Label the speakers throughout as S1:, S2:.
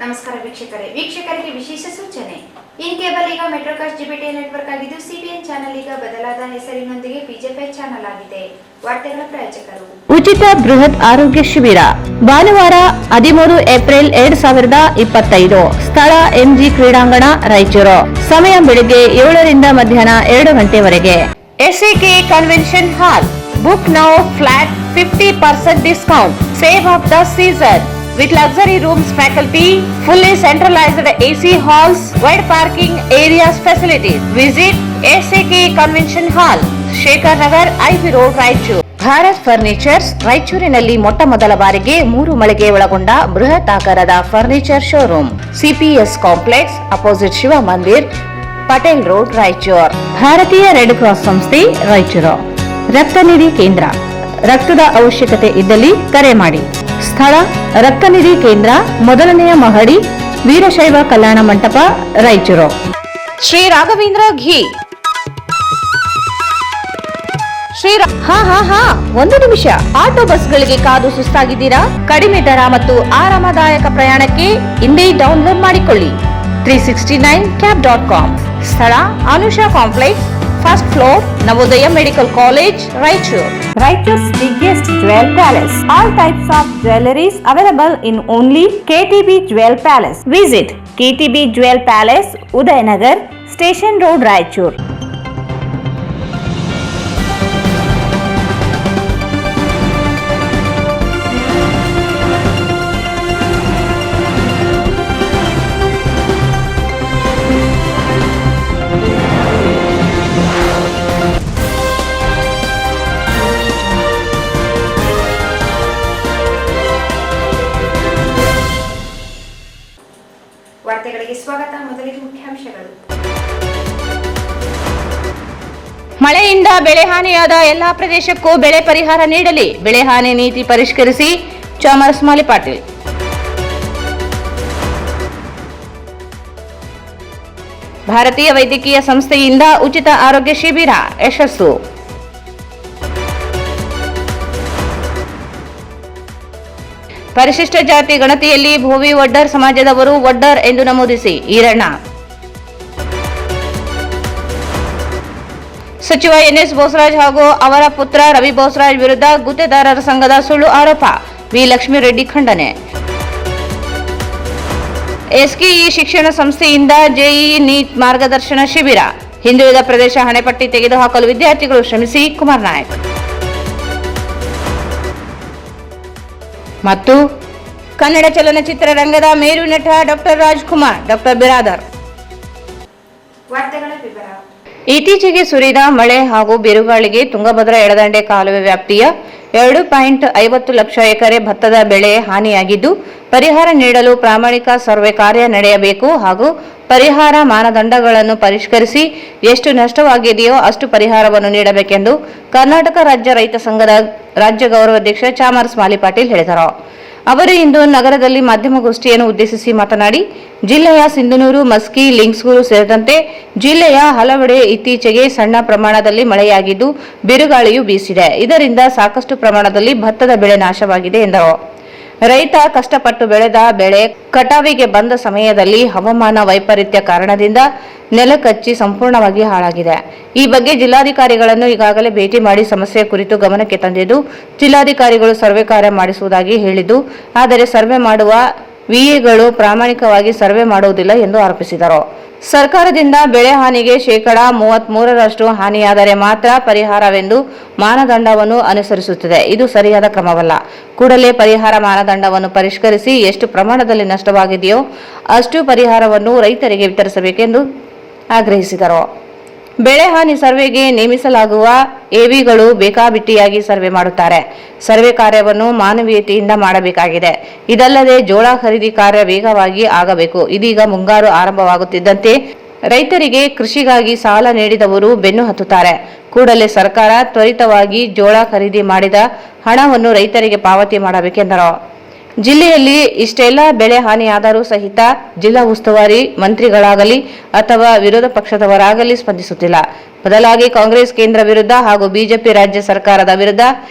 S1: ನಮಸ್ಕಾರ ವೀಕ್ಷಕರಿಗೆ ವಿಶೇಷ ಸೂಚನೆ. ಇನ್ ಕೇಬಲ್ ಈಗ ಮೆಟ್ರೋಕಾಸ್ಟ್ ಜಿಬಿಟಿ ನೆಟ್ವರ್ಕ್ ಆಗಿದ್ದು ಸಿಬಿಎನ್ ಚಾನೆಲ್ ಈಗ ಬದಲಾದ ಹೆಸರಿನೊಂದಿಗೆ ಪಿಜಿಪೈ ಚಾನೆಲ್ ಆಗಿದೆ. ವಾರ್ತೆಗಳ ಪ್ರಾಯೋಜಕರು
S2: ಉಚಿತ ಬೃಹತ್ ಆರೋಗ್ಯ ಶಿಬಿರ ಭಾನುವಾರ 13 ಏಪ್ರಿಲ್ 2025 ಸ್ಥಳ ಎಂಜಿ ಕ್ರೀಡಾಂಗಣ ರಾಯಚೂರು. ಸಮಯ ಬೆಳಿಗ್ಗೆ 7 ರಿಂದ ಮಧ್ಯಾಹ್ನ 2 ಗಂಟೆವರೆಗೆ. SCK convention hall. Book now flat 50% discount. Save of the season. With luxury rooms, faculty, fully centralized AC halls, wide parking areas facilities. Visit SAK Convention Hall, Shekhar Nagar, IV Road, Raichur. Bharat furnitures ರಾಯಚೂರಿನಲ್ಲಿ ಮೊಟ್ಟ ಮೊದಲ ಬಾರಿಗೆ 3 ಮಳಿಗೆ ಒಳಗೊಂಡ ಬೃಹತ್ ಆಕಾರದ furniture showroom. CPS complex opposite Shiva Mandir, Patel road, Raichur. Bharatiya red cross ಸಂಸ್ಥೆ ರಾಯಚೂರು. ರಕ್ತನಿಧಿ ಕೇಂದ್ರ. ರಕ್ತದ ಅವಶ್ಯಕತೆ ಇದ್ದಲ್ಲಿ ಕರೆ ಮಾಡಿ. ಸ್ಥಳ ರಕ್ತನಿಧಿ ಕೇಂದ್ರ, ಮೊದಲನೆಯ ಮಹಡಿ, ವೀರಶೈವ ಕಲ್ಯಾಣ ಮಂಟಪ, ರಾಯಚೂರು. ಶ್ರೀ ರಾಘವೇಂದ್ರ ಘೀ. ಒಂದು ನಿಮಿಷ. ಆಟೋ ಬಸ್ಗಳಿಗೆ ಕಾದು ಸುಸ್ತಾಗಿದ್ದೀರಾ? ಕಡಿಮೆ ದರ ಮತ್ತು ಆರಾಮದಾಯಕ ಪ್ರಯಾಣಕ್ಕೆ ಇಂದೇ ಡೌನ್ಲೋಡ್ ಮಾಡಿಕೊಳ್ಳಿ 369cab.com. ಸ್ಥಳ Anusha complex, first floor, Navodaya medical college, Raichur. Raichur's biggest jewel palace. All types of jewelries available in only KTB Jewel Palace. Visit KTB Jewel Palace, Udayanagar, Station Road, Raichur.
S1: ವಾರ್ತೆಗಳಿಗೆ ಸ್ವಾಗತ. ಮೊದಲಿಗೆ ಮುಖ್ಯಾಂಶಗಳು.
S2: ಮಳೆಯಿಂದ ಬೆಳೆ ಹಾನಿಯಾದ ಎಲ್ಲಾ ಪ್ರದೇಶಕ್ಕೂ ಬೆಳೆ ಪರಿಹಾರ ನೀಡಲಿ. ಬೆಳೆ ಹಾನಿ ನೀತಿ ಪರಿಷ್ಕರಿಸಿ ಚಾಮರಸ್ ಮಾಲಿ ಪಾಟೀಲ್. ಭಾರತೀಯ ವೈದ್ಯಕೀಯ ಸಂಸ್ಥೆಯಿಂದ ಉಚಿತ ಆರೋಗ್ಯ ಶಿಬಿರ ಯಶಸ್ಸು. ಪರಿಶಿಷ್ಟ ಜಾತಿ ಗಣತಿಯಲ್ಲಿ ಭೋವಿ ವಡ್ಡರ್ ಸಮಾಜದವರು ವಡ್ಡರ್ ಎಂದು ನಮೂದಿಸಿ ಈರಣ್ಣ. ಸಚಿವ ಎನ್ಎಸ್ ಬೋಸರಾಜ್ ಹಾಗೂ ಅವರ ಪುತ್ರ ರವಿ ಬೋಸರಾಜ್ ವಿರುದ್ಧ ಗುತ್ತೇದಾರರ ಸಂಘದ ಸುಳ್ಳು ಆರೋಪ. ವಿ ಲಕ್ಷ್ಮೀರೆಡ್ಡಿ ಖಂಡನೆ. ಎಸ್ಕೆಇ ಶಿಕ್ಷಣ ಸಂಸ್ಥೆಯಿಂದ ಜೆಇಇ ನೀಟ್ ಮಾರ್ಗದರ್ಶನ ಶಿಬಿರ. ಹಿಂದುಳಿದ ಪ್ರದೇಶ ಹಣೆಪಟ್ಟಿ ತೆಗೆದುಹಾಕಲು ವಿದ್ಯಾರ್ಥಿಗಳು ಶ್ರಮಿಸಿ ಕುಮಾರ್ ನಾಯಕ್. ಮತ್ತು ಕನ್ನಡ ಚಲನಚಿತ್ರರಂಗದ ಮೇರು ನಟ ಡಾಕ್ಟರ್ ರಾಜ್ಕುಮಾರ್, ಡಾಕ್ಟರ್ ಬಿರಾದರ್.
S1: ವಾರ್ತೆಗಳ ವಿವರ.
S2: ಇತ್ತೀಚೆಗೆ ಸುರಿದ ಮಳೆ ಹಾಗೂ ಬಿರುಗಾಳಿಗೆ ತುಂಗಭದ್ರಾ ಎಡದಂಡೆ ಕಾಲುವೆ ವ್ಯಾಪ್ತಿಯ 2.50 ಲಕ್ಷ ಎಕರೆ ಭತ್ತದ ಬೆಳೆ ಹಾನಿಯಾಗಿದ್ದು, ಪರಿಹಾರ ನೀಡಲು ಪ್ರಾಮಾಣಿಕ ಸರ್ವೆ ಕಾರ್ಯ ನಡೆಯಬೇಕು ಹಾಗೂ ಪರಿಹಾರ ಮಾನದಂಡಗಳನ್ನು ಪರಿಷ್ಕರಿಸಿ ಎಷ್ಟು ನಷ್ಟವಾಗಿದೆಯೋ ಅಷ್ಟು ಪರಿಹಾರವನ್ನು ನೀಡಬೇಕೆಂದು ಕರ್ನಾಟಕ ರಾಜ್ಯ ರೈತ ಸಂಘದ ರಾಜ್ಯ ಗೌರವಾಧ್ಯಕ್ಷ ಚಾಮರಸ್ ಮಾಲಿ ಪಾಟೀಲ್ ಹೇಳಿದರು. ಅವರು ಇಂದು ನಗರದಲ್ಲಿ ಮಾಧ್ಯಮಗೋಷ್ಠಿಯನ್ನು ಉದ್ದೇಶಿಸಿ ಮಾತನಾಡಿ, ಜಿಲ್ಲೆಯ ಸಿಂಧನೂರು, ಮಸ್ಕಿ, ಲಿಂಗ್ಸ್ಗೂರು ಸೇರಿದಂತೆ ಜಿಲ್ಲೆಯ ಹಲವೆಡೆ ಇತ್ತೀಚೆಗೆ ಸಣ್ಣ ಪ್ರಮಾಣದಲ್ಲಿ ಮಳೆಯಾಗಿದ್ದು, ಬಿರುಗಾಳಿಯೂ ಬೀಸಿದೆ. ಇದರಿಂದ ಸಾಕಷ್ಟು ಪ್ರಮಾಣದಲ್ಲಿ ಭತ್ತದ ಬೆಳೆ ನಾಶವಾಗಿದೆ ಎಂದರು. ರೈತ ಕಷ್ಟಪಟ್ಟು ಬೆಳೆದ ಬೆಳೆ ಕಟಾವಿಗೆ ಬಂದ ಸಮಯದಲ್ಲಿ ಹವಾಮಾನ ವೈಪರೀತ್ಯ ಕಾರಣದಿಂದ ನೆಲಕಚ್ಚಿ ಸಂಪೂರ್ಣವಾಗಿ ಹಾಳಾಗಿದೆ. ಈ ಬಗ್ಗೆ ಜಿಲ್ಲಾಧಿಕಾರಿಗಳನ್ನು ಈಗಾಗಲೇ ಭೇಟಿ ಮಾಡಿ ಸಮಸ್ಯೆ ಕುರಿತು ಗಮನಕ್ಕೆ ತಂದಿದ್ದು, ಜಿಲ್ಲಾಧಿಕಾರಿಗಳು ಸರ್ವೆ ಕಾರ್ಯ ಮಾಡಿಸುವುದಾಗಿ ಹೇಳಿದ್ದು, ಆದರೆ ಸರ್ವೆ ಮಾಡುವ ವಿಎಗಳು ಪ್ರಾಮಾಣಿಕವಾಗಿ ಸರ್ವೆ ಮಾಡುವುದಿಲ್ಲ ಎಂದು ಆರೋಪಿಸಿದರು. ಸರ್ಕಾರದಿಂದ ಬೆಳೆ ಹಾನಿಗೆ 33% ಹಾನಿಯಾದರೆ ಮಾತ್ರ ಪರಿಹಾರವೆಂದು ಮಾನದಂಡವನ್ನು ಅನುಸರಿಸುತ್ತಿದೆ. ಇದು ಸರಿಯಾದ ಕ್ರಮವಲ್ಲ. ಕೂಡಲೇ ಪರಿಹಾರ ಮಾನದಂಡವನ್ನು ಪರಿಷ್ಕರಿಸಿ ಎಷ್ಟು ಪ್ರಮಾಣದಲ್ಲಿ ನಷ್ಟವಾಗಿದೆಯೋ ಅಷ್ಟು ಪರಿಹಾರವನ್ನು ರೈತರಿಗೆ ವಿತರಿಸಬೇಕೆಂದು ಆಗ್ರಹಿಸಿದರು. ಬೆಳೆ ಹಾನಿ ಸರ್ವೆಗೆ ನೇಮಿಸಲಾಗುವ ಎವಿಗಳು ಬೇಕಾಬಿಟ್ಟಿಯಾಗಿ ಸರ್ವೆ ಮಾಡುತ್ತಾರೆ. ಸರ್ವೆ ಕಾರ್ಯವನ್ನು ಮಾನವೀಯತೆಯಿಂದ ಮಾಡಬೇಕಾಗಿದೆ. ಇದಲ್ಲದೆ ಜೋಳ ಖರೀದಿ ಕಾರ್ಯ ವೇಗವಾಗಿ ಆಗಬೇಕು. ಇದೀಗ ಮುಂಗಾರು ಆರಂಭವಾಗುತ್ತಿದ್ದಂತೆ ರೈತರಿಗೆ ಕೃಷಿಗಾಗಿ ಸಾಲ ನೀಡಿದವರು ಬೆನ್ನು ಹತ್ತುತ್ತಾರೆ. ಕೂಡಲೇ ಸರ್ಕಾರ ತ್ವರಿತವಾಗಿ ಜೋಳ ಖರೀದಿ ಮಾಡಿದ ಹಣವನ್ನು ರೈತರಿಗೆ ಪಾವತಿ ಮಾಡಬೇಕೆಂದರು. ಜಿಲ್ಲೆಯಲ್ಲಿ ಇಷ್ಟೆಲ್ಲ ಬೆಳೆ ಹಾನಿಯಾದರೂ ಸಹಿತ ಜಿಲ್ಲಾ ಉಸ್ತುವಾರಿ ಮಂತ್ರಿಗಳಾಗಲಿ ಅಥವಾ ವಿರೋಧ ಪಕ್ಷದವರಾಗಲಿ ಸ್ಪಂದಿಸುತ್ತಿಲ್ಲ. ಬದಲಾಗಿ ಕಾಂಗ್ರೆಸ್ ಕೇಂದ್ರ ವಿರುದ್ಧ ಹಾಗೂ ಬಿಜೆಪಿ ರಾಜ್ಯ ಸರ್ಕಾರದ ವಿರುದ್ಧ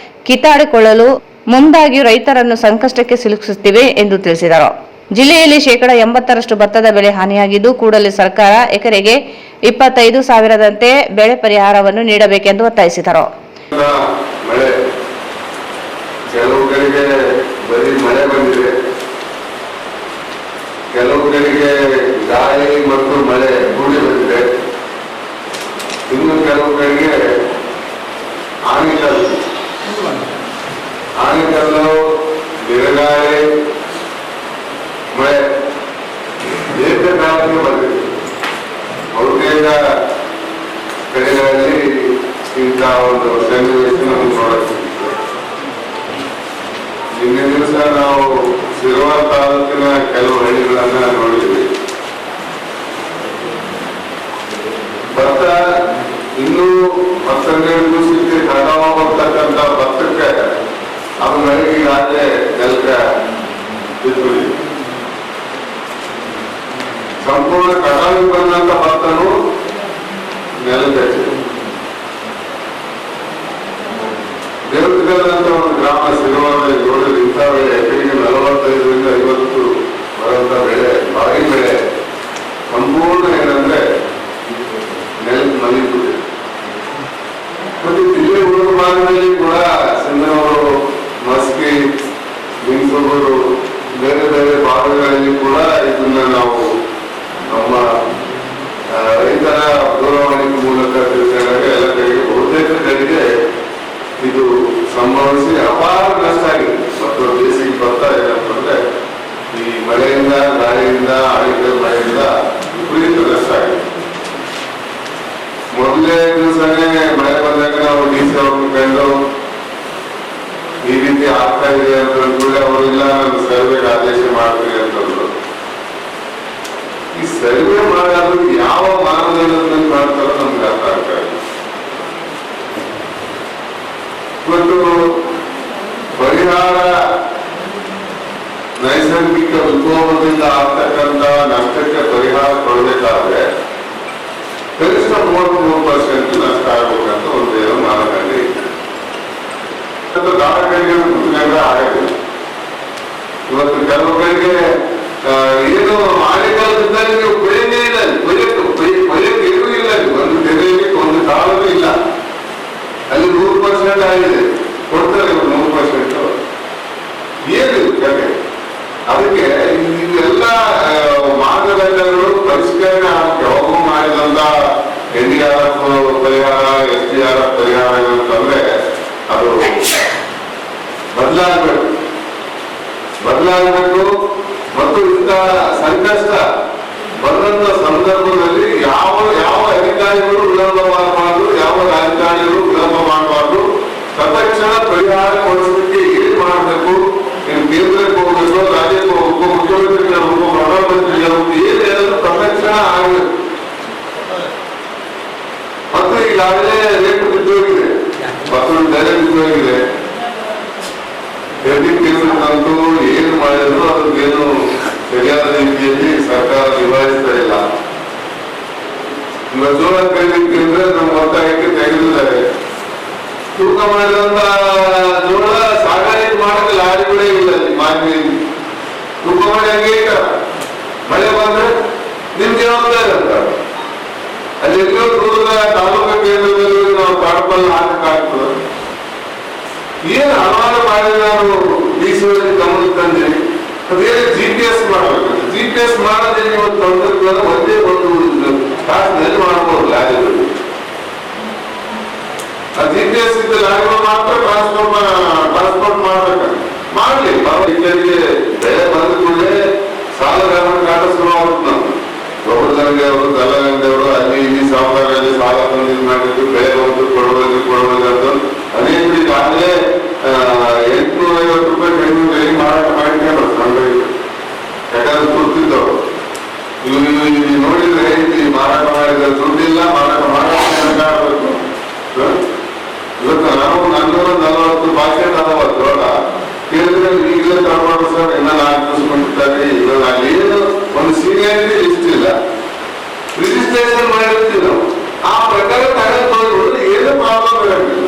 S2: ಕಿತ್ತಾಡಿಕೊಳ್ಳಲು ಮುಂದಾಗಿ ರೈತರನ್ನು ಸಂಕಷ್ಟಕ್ಕೆ ಸಿಲುಕಿಸುತ್ತಿವೆ ಎಂದು ತಿಳಿಸಿದರು. ಜಿಲ್ಲೆಯಲ್ಲಿ ಶೇಕಡಾ 80ರಷ್ಟು ಭತ್ತದ ಬೆಳೆ ಹಾನಿಯಾಗಿದ್ದು ಕೂಡಲೇ ಸರ್ಕಾರ ಎಕರೆಗೆ 25,000ದಂತೆ ಬೆಳೆ ಪರಿಹಾರವನ್ನು ನೀಡಬೇಕೆಂದು ಒತ್ತಾಯಿಸಿದರು.
S3: ಮಳೆ ಕೆಲವು ಕಡೆಗೆ ಬರೀ ಮಳೆ ಬಂದಿದೆ, ಕೆಲವು ಕಡೆಗೆ ಗಾಳಿ ಮತ್ತು ಮಳೆ ಕೂಡಿ ಬಂದಿದೆ, ಇನ್ನು ಕೆಲವು ಕಡೆಗೆ ಆಣಿಕಲ್ಲು ಬಿರುಗಾಳಿ ಮಳೆ ಏಕಕಾಲಕ್ಕೆ ಬಂದಿದೆ. ಬಹುತೇಕ ಕಡೆಗಳಲ್ಲಿ ಇಂಥ ಒಂದು ಸನ್ನಿವೇಶ ನಮ್ಗೆ ನೋಡಕ್ಕೆ ನಿನ್ನೆ ದಿವಸ ನಾವು ಸಿರುವಾರ ತಾಲೂಕಿನ ಕೆಲವು ಹಳ್ಳಿಗಳನ್ನ ನೋಡಿದ್ವಿ. ಭತ್ತ ಇನ್ನೂ 12 ದಿವಸಕ್ಕೆ ಕಟಾವು ಹೋಗ್ತಕ್ಕಂಥ ಭತ್ತಕ್ಕೆ ಅದು ಈಗಾಗಲೇ ನೆಲಕ್ಕೆ ಬಿದ್ದುಬಿಡಿ. ಸಂಪೂರ್ಣ ಕಟಾವಿಗೆ ಬಂದಂತ ಭತ್ತನು ನೆಲಕ್ಕೆ ದೇವಸ್ಥಾನದಂತ ಒಂದು ಗ್ರಾಮ ಸಿರುವಾರ ನೋಡಿದ್ರೆ ಇಂಥ ಬೆಳೆ ಎಕರೆಗೆ 45ರಿಂದ 50 ಬರುವಂತ ಬೆಳೆ, ಬಾರಿ ಬೆಳೆ ಸಂಪೂರ್ಣ ಏನಂದ್ರೆ ನೆಲಕ್ಕೆ ಮಲಗಿಬಿಟ್ಟಿದೆ. ಮತ್ತೆ ಜಿಲ್ಲೆ ಉಳಿದ ಭಾಗದಲ್ಲಿ ಕೂಡ ಸಿಂಧನೂರು, ಮಸ್ಕಿ, ಲಿಂಗಸೂರು, ಬೇರೆ ಬೇರೆ ಭಾಗಗಳಲ್ಲಿ ಕೂಡ ಇದನ್ನ ನಾವು ನಮ್ಮ ರೈತರ ದೂರವಾಣಿ ಮೂಲಕ ತಿಳಿಸಿದಾಗ ಎಲ್ಲ ಕಡೆಗೆ ಬಹುತೇಕ ಕಡೆಗೆ ಇದು ಸಂಭವಿಸಿ ಅಪಾರ ನಷ್ಟ ಆಗಿದೆ. ಮತ್ತು ಬೇಸಿಗೆ ಭತ್ತ ಏನಂತಂದ್ರೆ ಈ ಮಳೆಯಿಂದ, ಗಾಳಿಯಿಂದ, ಆಳಿಕಲ್ ಮಳೆಯಿಂದ ವಿಪರೀತ ನಷ್ಟ ಆಗಿದೆ. ಮೊದಲೇ ದಿವಸನೇ ಮಳೆ ಬಂದಾಗ ನಾವು DC ಅವ್ರನ್ನ ಕಂಡು ಈ ರೀತಿ ಆಗ್ತಾ ಇದೆ ಅಂತ ಕೂಡ ಅವರಿಲ್ಲ, ನಾನು ಸರ್ವೆಗೆ ಆದೇಶ ಮಾಡ್ತೀನಿ ಅಂತಂದ್ರು. ಈ ಸರ್ವೆ ಮಾಡೋದು ಯಾವ ಮಾನದಂಡದಲ್ಲಿ ಮಾಡ್ತಾರೋ ನಮ್ಗೆ ಅರ್ಥ ಆಗ್ತಾ ಇಲ್ಲ. ಮತ್ತು ಪರಿಹಾರ ನೈಸರ್ಗಿಕ ವಿಕೋಪದಿಂದ ಆಗ್ತಕ್ಕಂಥ ನಷ್ಟಕ್ಕೆ ಪರಿಹಾರ ಕೊಡಬೇಕಾದ್ರೆ ಕನಿಷ್ಠ 33% ನಷ್ಟ ಆಗಬೇಕಂತ ಒಂದು ಏನೋ ಮಾನದಂಡ ಇದೆ. ದಾಳಗಳಿಗೆ ಕುತ್ಕೊಂಡ್ರೆ ಆಗಿಲ್ಲ. ಇವತ್ತು ಕೆಲವು ಕಡೆಗೆ ಏನು ಆಳಿಕಾಲದಿಂದ ನೀವು ಕೊಯ್ಯೇ ಇಲ್ಲ, ಕೊಯ್ಯಕ್ಕೆ ಏನೂ ಇಲ್ಲ, ಒಂದು ತೆರೆಯಲಿಕ್ಕೆ ಒಂದು ಕಾಲವೂ ಇಲ್ಲ. ಅಲ್ಲಿ 100% ಆಗಿದೆ, ಕೊಡ್ತಾರೆ 100%. ಏನಿದೆ ಕಡೆ ಅದಕ್ಕೆ ಇವೆಲ್ಲ ಮಾನದಂಡಗಳು ಪರಿಷ್ಕರಣೆ ಯಾವಾಗೂ ಮಾಡಿದಂತ NDRF ಪರಿಹಾರ, SDRF ಪರಿಹಾರ ಏನಂತಂದ್ರೆ ಅದು ಬದಲಾಗಬೇಕು. ಮತ್ತು ಇಂಥ ಸಂಕಷ್ಟ ಬಂದಂತ ಸಂದರ್ಭದಲ್ಲಿ ಯಾವ ಅಧಿಕಾರಿಗಳು ವಿಳಂಬ ಮಾಡಬಾರ್ದು, ಯಾವ ರಾಜಕಾರಣಿಗಳು ವಿಳಂಬ ಮಾಡಬಾರ್ದು. ತತ್ಕ್ಷಣ ಪರಿಹಾರ ಕೊಡಿಸಲಿಕ್ಕೆ ಏನ್ ಮಾಡಬೇಕು, ಕೇಂದ್ರಕ್ಕೆ ಹೋಗಬೇಕು, ರಾಜ್ಯಕ್ಕೆ ಹೋಗಬೇಕು, ಮುಖ್ಯಮಂತ್ರಿಗಳ ಹೋಗಬೇಕು, ಪ್ರಧಾನಮಂತ್ರಿಗಳ ಹೋಗಬೇಕು, ಏನೇನಾದ್ರೂ ತತ್ಕ್ಷಣ ಆಗಬೇಕು. ಮತ್ತು ಈಗಾಗಲೇ ರೇಟ್ ಬಿದ್ದೋಗಿದೆ, ಮತ್ತು ಬೆಲೆ ಬಿದ್ದೋಗಿದೆ. ಕೇಂದ್ರಕ್ಕಂತೂ ಏನು ಮಾಡಿದ್ರು ಅದಕ್ಕೇನು ಸರಿಯಾದ ರೀತಿಯಲ್ಲಿ ಸರ್ಕಾರ ನಿಭಾಯಿಸ್ತಾ ಇಲ್ಲ. ಈಗ ಜೋಳ ಖರೀದಿಕ್ಕೆ ನಮ್ಮ ಒತ್ತಾಯಕ್ಕೆ ತೆಗೆದಿದ್ದಾರೆ. ತೂಕ ಮಾಡಿದಂತ ಜೋಳ ಸಾಗಾಣಿಕೆ ಮಾಡಕ್ಕೆ ಲಾರಿಗಳೇ ಇಲ್ಲ. ಮಾನ್ಯ ತೂಕ ಮಾಡಿ ಹಂಗೆ ಇಟ್ಟಾರ. ಮಳೆ ಬಂದ್ರೆ ನಿಮ್ಗೆ ಜವಾಬ್ದಾರಿ ಅಂತ ಅಲ್ಲಿ ಎಲ್ಲೋ ದೂರದ ತಾಲೂಕು ಕೇಂದ್ರದಲ್ಲಿ ನಾವು ಕಾಡ್ಬಲ್ಲ ಹಾಕಕ್ಕಾಗ್ತದೆ. ಏನು ಹಲವಾರು ಮಾಡಿ ನಾನು DC ಗಮನಕ್ಕೆ ತಂದೆ. ಅದೇನು GPS ಮಾಡಬೇಕು. GPS ಮಾಡದೆ ನೀವು ತಂತ್ರಜ್ಞಾನ ಒಂದೇ ಒಂದು ತಾಸಿನಲ್ಲಿ ಮಾಡಬಹುದು ಲಾರಿಗಳು. ಆ GPS ಇದ್ದ ಲಾರಿಗಳು ಮಾತ್ರ ಟ್ರಾನ್ಸ್ಪೋರ್ಟ್ ಮಾಡ್ಬೇಕು. ಮಾಡ್ಲಿ ರೈತರಿಗೆ ಬೆಳೆ ಬಂದ ಕೂಡಲೇ ಸಾಲಗಾರನ ಕಾಟ ಶುರುವಾಗುತ್ತೆ. ನಾವು ಗೊಬ್ಬರದಂಗೆ ಅವರು, ದಲ್ಲಂಗಡಿ ಅವರು ಅಲ್ಲಿ ಇಲ್ಲಿ ಸಾಹುಕಾರರಲ್ಲಿ ಸಾಲ ತಂದು ಇದು ಮಾಡಿದ್ರು, ಬೆಳೆ ಬಂದು ಕೊಡಬೇಕು ಅಂತ ಅನೇಕ ಈಗಾಗಲೇ 850 ರೂಪಾಯಿ ಕಡಿಮೆ ಬೆಲೆ ಮಾರಾಟ ಮಾಡಿಕೊಂಡು ಸಂಘಗಳಿಗೆ ಯಾಕಂದ್ರೆ ತುರ್ತಿದ್ದವರು. ಇವು ನೋಡಿದ್ರೆ ಈ ಮಾರಾಟ ಮಾಡಿದ ದುಡ್ಡಿಲ್ಲ, ಮಾರಾಟ ಮಾಡಬೇಕು. ಇವತ್ತು ನಾವು 440 ಬಾಕೆಟ್ ಅದಾವ ಜೋಳ ಕೇಳಿದ್ರೆ ಈಗಲೇ ತಗೊಂಡು ಸರ್ ಇನ್ನ 4 ದಿವಸ ಬಂದಿದ್ದಾರೆ. ಈಗ ಅಲ್ಲಿ ಏನು ಒಂದು ಸೀನಿಯಾರಿಟಿ ಲಿಸ್ಟ್ ಇಲ್ಲ, ರಿಜಿಸ್ಟ್ರೇಷನ್ ಮಾಡಿರ್ತೀವಿ ನಾವು. ಆ ಪ್ರಕಾರ ತಗೊಂಡು ಏನು ಪ್ರಾಬ್ಲಮ್ ಇರೋದಿಲ್ಲ.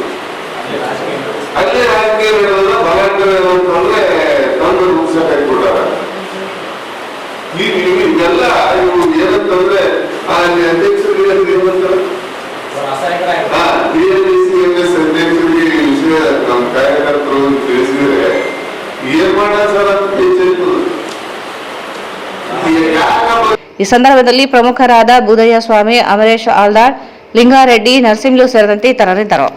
S3: ಅಲ್ಲಿ ರಾಜಕೀಯ ಇರೋದಿಲ್ಲ, ಬಲಾತ್ಕಾರ ಅಂತಂದ್ರೆ ತಂದು ಮುಗಿಸಕ್ಕೆ ಕೊಟ್ಟಾರ. ಇದೆಲ್ಲ ಇವು ಏನಂತಂದ್ರೆ ಅಲ್ಲಿ ಅಧ್ಯಕ್ಷರಿಗೆ ಅಧ್ಯಕ್ಷರಿಗೆ ವಿಷಯ ನಮ್ಮ ಕಾರ್ಯಕರ್ತರು ತಿಳಿಸಿದ್ರೆ ಏನ್ ಮಾಡ ಸರ್ ಅಂತ
S2: ಈ ಸಂದರ್ಭದಲ್ಲಿ ಪ್ರಮುಖರಾದ ಬೂದಯ್ಯ ಸ್ವಾಮಿ, ಅಮರೇಶ್ ಆಲ್ದಾಳ್, ಲಿಂಗಾರೆಡ್ಡಿ, ನರಸಿಂಹಲು ಸೇರಿದಂತೆ ಇತರರಿದ್ದರು.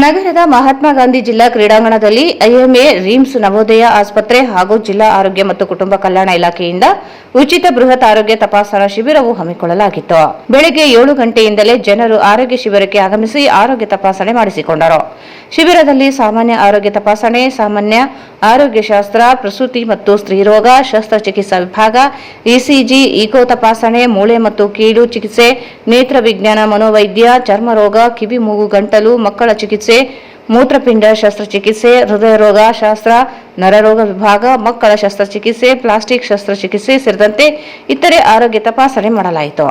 S2: ನಗರದ ಮಹಾತ್ಮ ಗಾಂಧಿ ಜಿಲ್ಲಾ ಕ್ರೀಡಾಂಗಣದಲ್ಲಿ ಐಎಂಎ, ರಿಮ್ಸ್, ನವೋದಯ ಆಸ್ಪತ್ರೆ ಹಾಗೂ ಜಿಲ್ಲಾ ಆರೋಗ್ಯ ಮತ್ತು ಕುಟುಂಬ ಕಲ್ಯಾಣ ಇಲಾಖೆಯಿಂದ ಉಚಿತ ಬೃಹತ್ ಆರೋಗ್ಯ ತಪಾಸಣಾ ಶಿಬಿರವು ಹಮ್ಮಿಕೊಳ್ಳಲಾಗಿತ್ತು. ಬೆಳಗ್ಗೆ 7 ಗಂಟೆಯಿಂದಲೇ ಜನರು ಆರೋಗ್ಯ ಶಿಬಿರಕ್ಕೆ ಆಗಮಿಸಿ ಆರೋಗ್ಯ ತಪಾಸಣೆ ಮಾಡಿಸಿಕೊಂಡರು. ಶಿಬಿರದಲ್ಲಿ ಸಾಮಾನ್ಯ ಆರೋಗ್ಯ ತಪಾಸಣೆ, ಸಾಮಾನ್ಯ ಆರೋಗ್ಯಶಾಸ್ತ್ರ, ಪ್ರಸೂತಿ ಮತ್ತು ಸ್ತ್ರೀರೋಗ ಶಸ್ತ್ರಚಿಕಿತ್ಸಾ ವಿಭಾಗ, ಇಸಿಜಿ, ಈಕೋ ತಪಾಸಣೆ, ಮೂಳೆ ಮತ್ತು ಕೀಲು ಚಿಕಿತ್ಸೆ, ನೇತ್ರ ವಿಜ್ಞಾನ, ಮನೋವೈದ್ಯ, ಚರ್ಮರೋಗ, ಕಿವಿ ಮೂಗು ಗಂಟಲು, ಮಕ್ಕಳ ಚಿಕಿತ್ಸೆ, ಮೂತ್ರಪಿಂಡ ಶಸ್ತ್ರಚಿಕಿತ್ಸೆ, ಹೃದಯ ರೋಗ ಶಾಸ್ತ್ರ, ನರರೋಗ ವಿಭಾಗ, ಮಕ್ಕಳ ಶಸ್ತ್ರಚಿಕಿತ್ಸೆ, ಪ್ಲಾಸ್ಟಿಕ್ ಶಸ್ತ್ರಚಿಕಿತ್ಸೆ ಸೇರಿದಂತೆ ಇತರೆ ಆರೋಗ್ಯ ತಪಾಸಣೆ ಮಾಡಲಾಯಿತು.